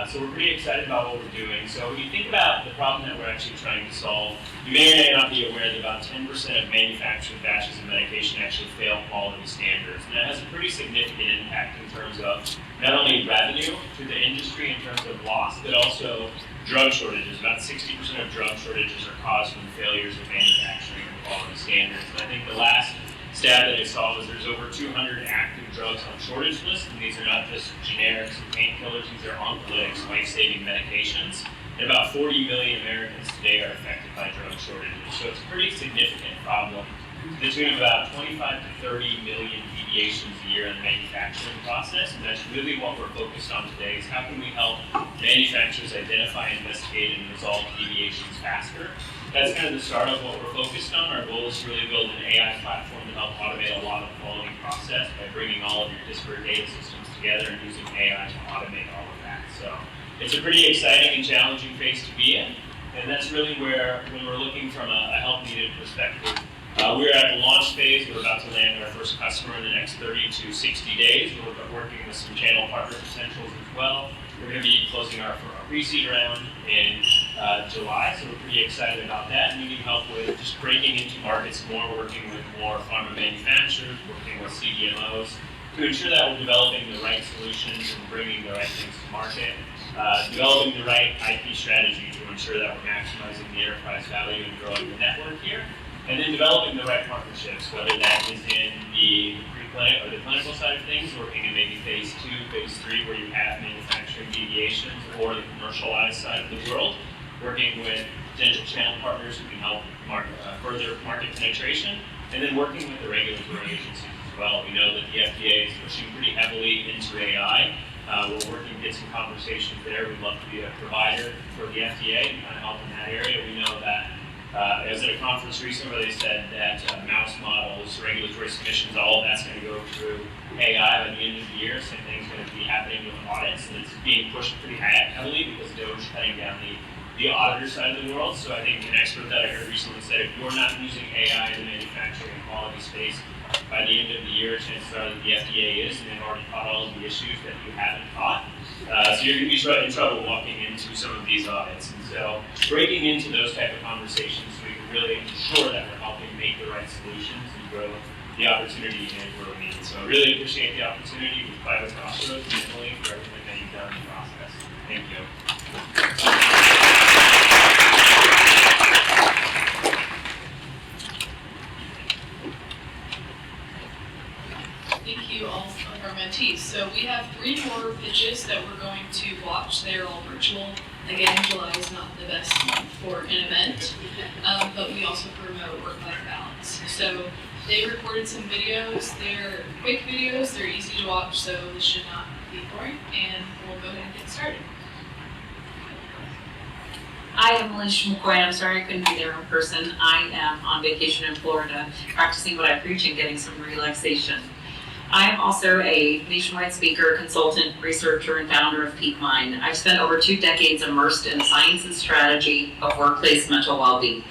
So we're pretty excited about what we're doing. So when you think about the problem that we're actually trying to solve, you may or may not be aware that about 10% of manufactured batches of medication actually fail quality standards. And that has a pretty significant impact in terms of not only revenue to the industry in terms of loss, but also drug shortages. About 60% of drug shortages are caused from failures of manufacturing and quality standards. And I think the last stat that I saw was there's over 200 active drugs on shortage lists, and these are not just generics and painkillers, these are oncolytics, life-saving medications. And about 40 million Americans today are affected by drug shortages. So it's a pretty significant problem, to the tune of about 25 to 30 million deviations a year in the manufacturing process. And that's really what we're focused on today, is how can we help manufacturers identify, investigate, and resolve deviations faster. That's kind of the start of what we're focused on. Our goal is to really build an AI platform to help automate a lot of the quality process by bringing all of your disparate data systems together and using AI to automate all of that. So it's a pretty exciting and challenging phase to be in. And that's really where, when we're looking from a help needed perspective, we're at the launch phase. We're about to land our first customer in the next 30 to 60 days. We're working with some channel partner potentials as well. We're going to be closing our pre-seed round in July, so we're pretty excited about that. And we need help with just breaking into markets more, working with more pharma manufacturers, working with CDMOs to ensure that we're developing the right solutions and bringing the right things to market, developing the right IP strategy to ensure that we're maximizing the enterprise value and growing the network here, and then developing the right partnerships, whether that is in the preclinical or the clinical side of things, working in maybe phase 2, phase 3, where you have manufacturing deviations, or the commercialized side of the world, working with potential channel partners who can help further market penetration, and then working with the regulatory agencies as well. We know that the FDA is pushing pretty heavily into AI. We're working to get some conversations there. We'd love to be a provider for the FDA and kind of help in that area. We know that I was at a conference recently where they said that mouse models, regulatory submissions, all of that's going to go through AI by the end of the year. Same thing's going to be happening with audits, and it's being pushed pretty heavily because DOJ is cutting down the auditor side of the world. So I think an expert that I heard recently said if you're not using AI in the manufacturing and quality space, by the end of the year, chances are that the FDA is, and they've already caught all of the issues that you haven't caught. So you're going to be in trouble walking into some of these audits. And so breaking into those type of conversations so we can really ensure that we're helping make the right solutions and grow the opportunity in where we need. So I really appreciate the opportunity with BioCrossroads and Emily for everything that you've done in the process. Thank you. Thank you all of our mentees. So we have 3 more pitches that we're going to watch. They're all virtual. Again, July is not the best month for an event, but we also promote work-life balance. So they recorded some videos. They're quick videos. They're easy to watch, so this should not be boring. And we'll go ahead and get started. Hi, I'm Alicia McCoy. I'm sorry I couldn't be there in person. I am on vacation in Florida, practicing what I preach and getting some relaxation. I am also a nationwide speaker, consultant, researcher, and founder of Peak Mind. I've spent over 2 decades immersed in science and strategy of workplace mental well-being.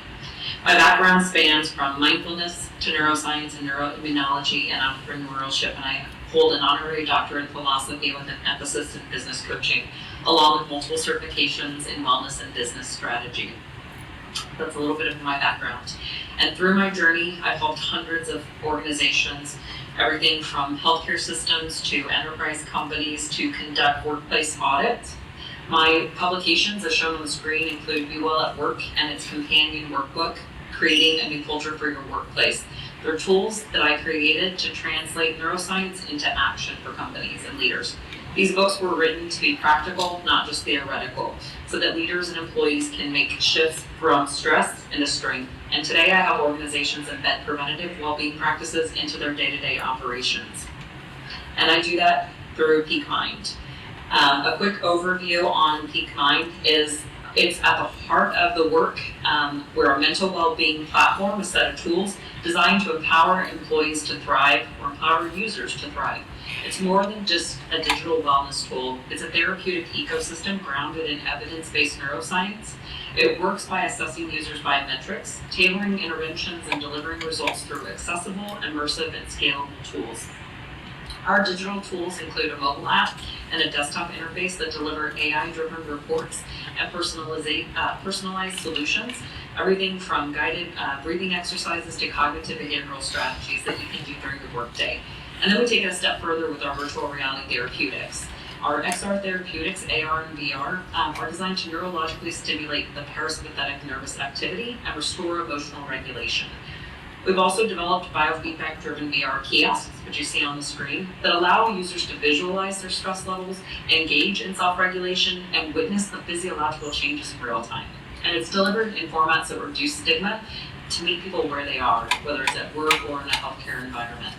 My background spans from mindfulness to neuroscience and neuroimmunology and entrepreneurship, and I hold an honorary doctorate in philosophy with an emphasis in business coaching, along with multiple certifications in wellness and business strategy. That's a little bit of my background. And through my journey, I've helped hundreds of organizations, everything from healthcare systems to enterprise companies, to conduct workplace audits. My publications, as shown on the screen, include Be Well at Work and its companion workbook, Creating a New Culture for Your Workplace. They're tools that I created to translate neuroscience into action for companies and leaders. These books were written to be practical, not just theoretical, so that leaders and employees can make shifts from stress into strength. And today I help organizations embed preventative well-being practices into their day-to-day operations. And I do that through Peak Mind. A quick overview on Peak Mind is it's at the heart of the work. We're a mental well-being platform, a set of tools designed to empower employees to thrive or empower users to thrive. It's more than just a digital wellness tool. It's a therapeutic ecosystem grounded in evidence-based neuroscience. It works by assessing users' biometrics, tailoring interventions, and delivering results through accessible, immersive, and scalable tools. Our digital tools include a mobile app and a desktop interface that deliver AI-driven reports and personalized solutions, everything from guided breathing exercises to cognitive behavioral strategies that you can do during your workday. And then we take it a step further with our virtual reality therapeutics. Our XR therapeutics, AR and VR, are designed to neurologically stimulate the parasympathetic nervous activity and restore emotional regulation. We've also developed biofeedback-driven VR kiosks, which you see on the screen, that allow users to visualize their stress levels, engage in self-regulation, and witness the physiological changes in real time. And it's delivered in formats that reduce stigma to meet people where they are, whether it's at work or in a healthcare environment.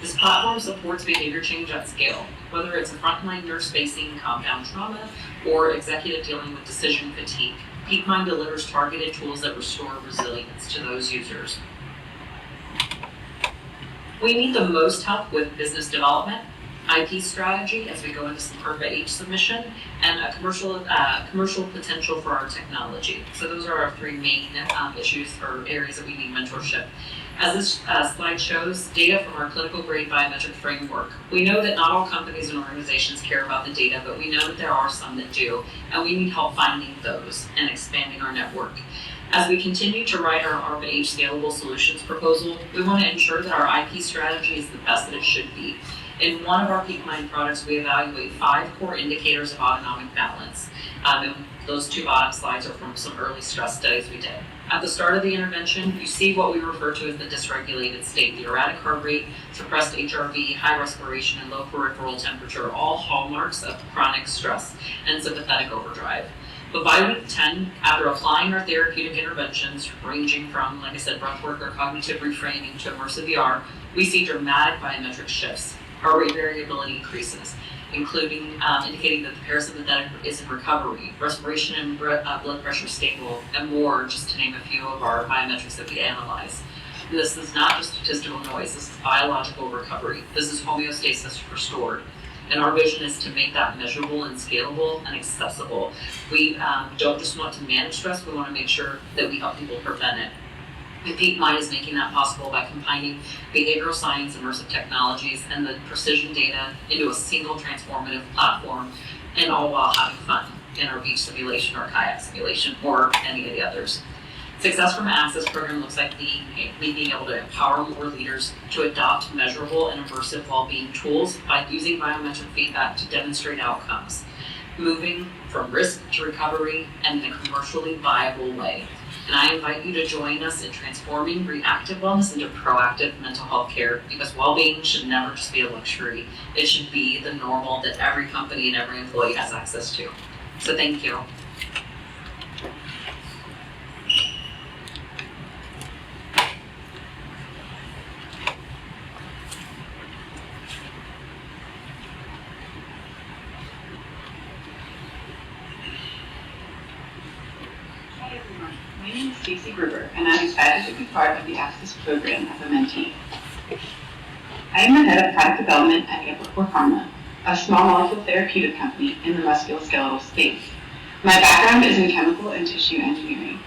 This platform supports behavior change at scale, whether it's a frontline nurse facing compound trauma or executive dealing with decision fatigue. Peak Mind delivers targeted tools that restore resilience to those users. We need the most help with business development, IP strategy as we go into some ARPA-H submission, and a commercial potential for our technology. So those are our three main issues or areas that we need mentorship. As this slide shows, data from our clinical grade biometric framework. We know that not all companies and organizations care about the data, but we know that there are some that do, and we need help finding those and expanding our network. As we continue to write our ARPA-H scalable solutions proposal, we want to ensure that our IP strategy is the best that it should be. In one of our Peak Mind products, we evaluate 5 core indicators of autonomic balance. And those 2 bottom slides are from some early stress studies we did. At the start of the intervention, you see what we refer to as the dysregulated state, the erratic heart rate, suppressed HRV, high respiration, and low peripheral temperature, all hallmarks of chronic stress and sympathetic overdrive. But by week 10, after applying our therapeutic interventions, ranging from, like I said, breathwork or cognitive reframing to immersive VR, we see dramatic biometric shifts. Heart rate variability increases, including indicating that the parasympathetic is in recovery, respiration and blood pressure stable, and more, just to name a few of our biometrics that we analyze. This is not just statistical noise, this is biological recovery. This is homeostasis restored. And our vision is to make that measurable and scalable and accessible. We don't just want to manage stress, we want to make sure that we help people prevent it. And Peak Mind is making that possible by combining behavioral science, immersive technologies, and the precision data into a single transformative platform, and all while having fun in our beach simulation or kayak simulation or any of the others. Success from Access program looks like me being able to empower more leaders to adopt measurable and immersive well-being tools by using biometric feedback to demonstrate outcomes, moving from risk to recovery and in a commercially viable way. And I invite you to join us in transforming reactive wellness into proactive mental health care, because well-being should never just be a luxury. It should be the normal that every company and every employee has access to. So thank you. My name is Stacey Gruber, and I'm excited to be part of the Access program as a mentee. I am the head of product development at Amplify Pharma, a small molecule therapeutic company in the musculoskeletal space. My background is in chemical and tissue engineering.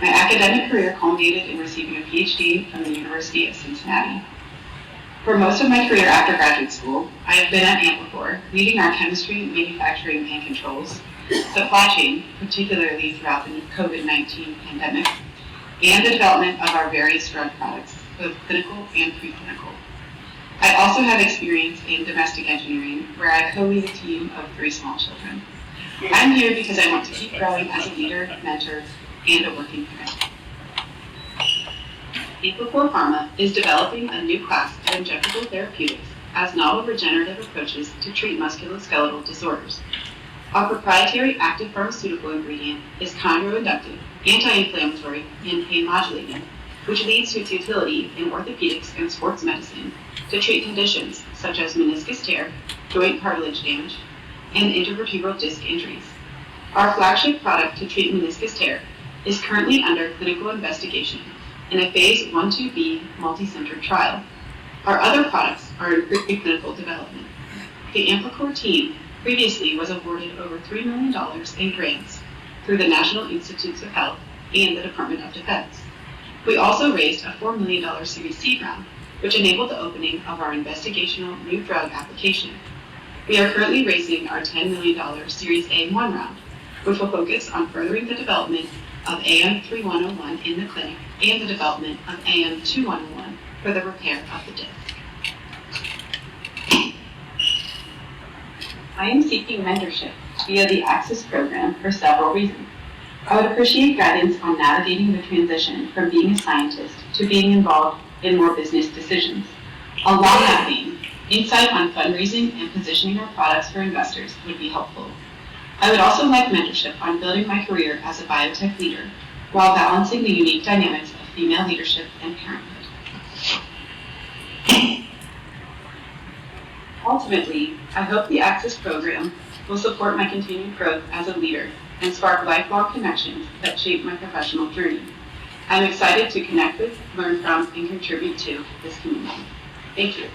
My academic career culminated in receiving a PhD from the University of Cincinnati. For most of my career after graduate school, I have been at Amplify, leading our chemistry, manufacturing, and controls, supply chain, particularly throughout the COVID-19 pandemic, and the development of our various drug products, both clinical and preclinical. I also have experience in domestic engineering, where I co-lead a team of 3 small children. I'm here because I want to keep growing as a leader, mentor, and a working parent. Amplify Pharma is developing a new class of injectable therapeutics as novel regenerative approaches to treat musculoskeletal disorders. Our proprietary active pharmaceutical ingredient is chondroinductive, anti-inflammatory, and pain modulating, which leads to its utility in orthopedics and sports medicine to treat conditions such as meniscus tear, joint cartilage damage, and intervertebral disc injuries. Our flagship product to treat meniscus tear is currently under clinical investigation in a phase 1/2b multi-center trial. Our other products are in preclinical development. The Amplify team previously was awarded over $3 million in grants through the National Institutes of Health and the Department of Defense. We also raised a $4 million Series C round, which enabled the opening of our investigational new drug application. We are currently raising our $10 million Series A1 round, which will focus on furthering the development of AM3101 in the clinic and the development of AM2101 for the repair of the disc. I am seeking mentorship via the Access program for several reasons. I would appreciate guidance on navigating the transition from being a scientist to being involved in more business decisions. Along that theme, insight on fundraising and positioning our products for investors would be helpful. I would also like mentorship on building my career as a biotech leader while balancing the unique dynamics of female leadership and parenthood. Ultimately, I hope the Access program will support my continued growth as a leader and spark lifelong connections that shape my professional journey. I'm excited to connect with, learn from, and contribute to this community. Thank you.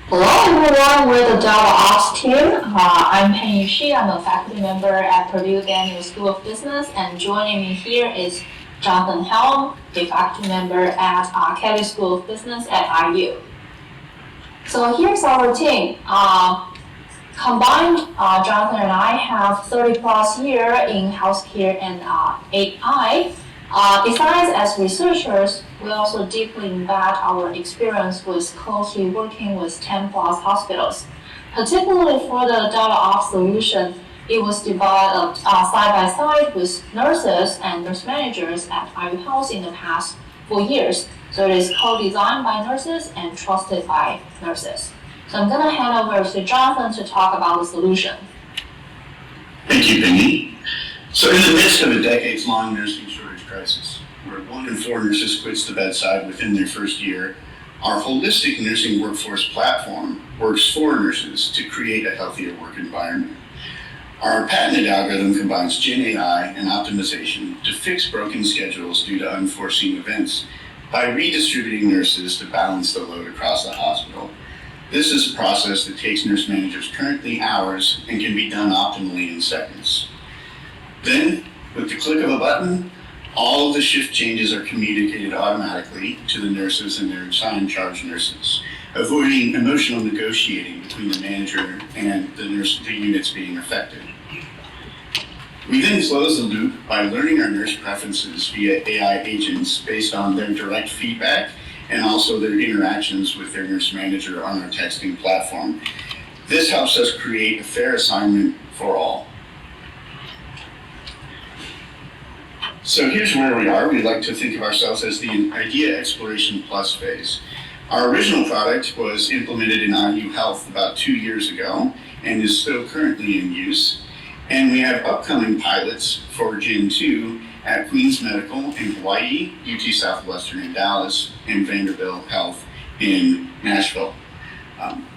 Hello everyone, we're the Java Ops team. I'm Peng Yuxi. I'm a faculty member at Purdue Daniel School of Business, and joining me here is Jonathan Helm, a faculty member at Kelly School of Business at IU. So here's our team. Combined, Jonathan and I have 30 plus years in healthcare and AI. Besides, as researchers, we also deeply embed our experience with closely working with 10 plus hospitals. Particularly for the DataOps solution, it was developed side by side with nurses and nurse managers at IU Health in the past 4 years. So it is co-designed by nurses and trusted by nurses. So I'm going to hand over to Jonathan to talk about the solution. Thank you, Penny. So in the midst of a decades-long nursing shortage crisis, where 1 in 4 nurses quits the bedside within their first year, our holistic nursing workforce platform works for nurses to create a healthier work environment. Our patented algorithm combines Gen AI and optimization to fix broken schedules due to unforeseen events by redistributing nurses to balance the load across the hospital. This is a process that takes nurse managers currently hours and can be done optimally in seconds. Then, with the click of a button, all of the shift changes are communicated automatically to the nurses and their assigned charge nurses, avoiding emotional negotiating between the manager and the units being affected. We then close the loop by learning our nurse preferences via AI agents based on their direct feedback and also their interactions with their nurse manager on our texting platform. This helps us create a fair assignment for all. So here's where we are. We like to think of ourselves as the idea exploration plus phase. Our original product was implemented in IU Health about 2 years ago and is still currently in use. And we have upcoming pilots for Gen 2 at Queens Medical in Hawaii, UT Southwestern in Dallas, and Vanderbilt Health in Nashville.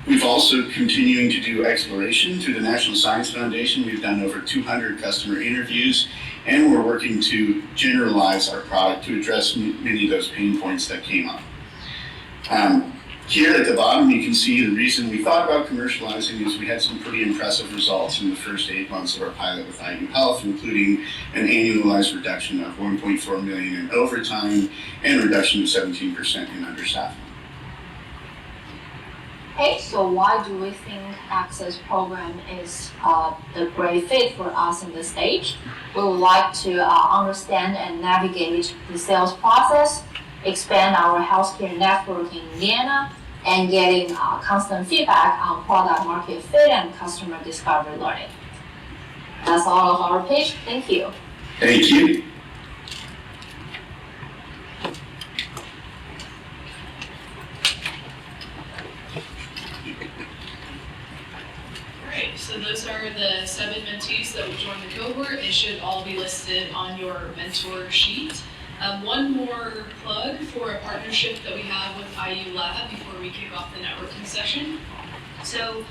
We've also continuing to do exploration through the National Science Foundation. We've done over 200 customer interviews, and we're working to generalize our product to address many of those pain points that came up. Here at the bottom, you can see the reason we thought about commercializing is we had some pretty impressive results in the first 8 months of our pilot with IU Health, including an annualized reduction of $1.4 million in overtime and a reduction of 17% in understaffing. Okay, so why do we think Access program is the great fit for us in this stage? We would like to understand and navigate the sales process, expand our healthcare network in Indiana, and getting constant feedback on product market fit and customer discovery learning. That's all of our pitch. Thank you. Thank you. Alright, so those are the 7 mentees that will join the cohort. They should all be listed on your mentor sheet. One more plug for a partnership that we have with IU Lab before we kick off the networking session. So,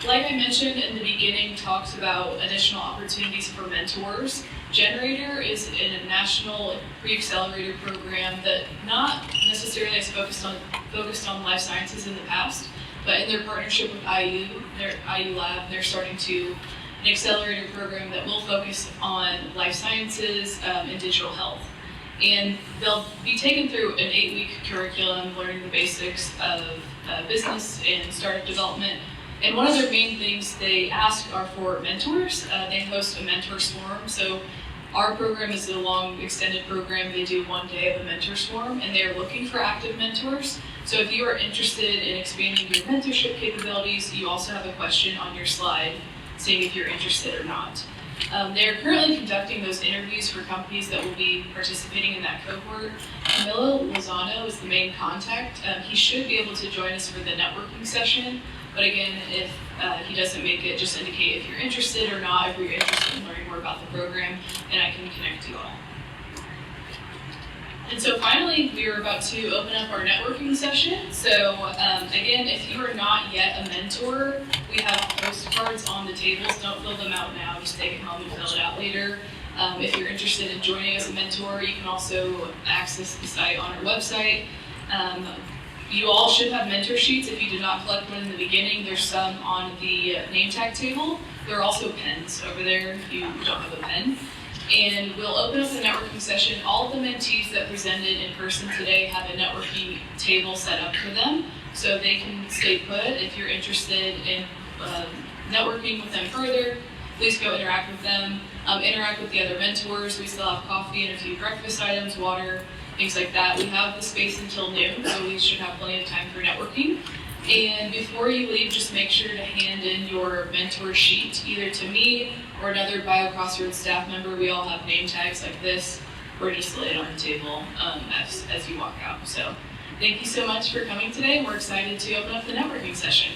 like I mentioned in the beginning, talks about additional opportunities for mentors. Generator is in a national pre-accelerator program that not necessarily is focused on life sciences in the past, but in their partnership with their IU Lab, they're starting an accelerator program that will focus on life sciences and digital health. And they'll be taken through an 8-week curriculum, learning the basics of business and startup development. And one of their main things they ask are for mentors. They host a mentor swarm. So our program is a long extended program. They do 1 day of a mentor swarm, and they're looking for active mentors. So if you are interested in expanding your mentorship capabilities, you also have a question on your slide saying if you're interested or not. They're currently conducting those interviews for companies that will be participating in that cohort. Camilo Lozano is the main contact. He should be able to join us for the networking session. But again, if he doesn't make it, just indicate if you're interested or not, if you're interested in learning more about the program, and I can connect you all. And so finally, we are about to open up our networking session. So again, if you are not yet a mentor, we have postcards on the tables. Don't fill them out now, just take it home and fill it out later. If you're interested in joining as a mentor, you can also access the site on our website. You all should have mentor sheets. If you did not collect one in the beginning, there's some on the name tag table. There are also pens over there if you don't have a pen. And we'll open up the networking session. All of the mentees that presented in person today have a networking table set up for them, so they can stay put. If you're interested in networking with them further, please go interact with them. Interact with the other mentors. We still have coffee and a few breakfast items, water, things like that. We have the space until noon, so we should have plenty of time for networking. And before you leave, just make sure to hand in your mentor sheet, either to me or another BioCrossroads staff member. We all have name tags like this, or just lay it on the table as you walk out. So thank you so much for coming today. We're excited to open up the networking session.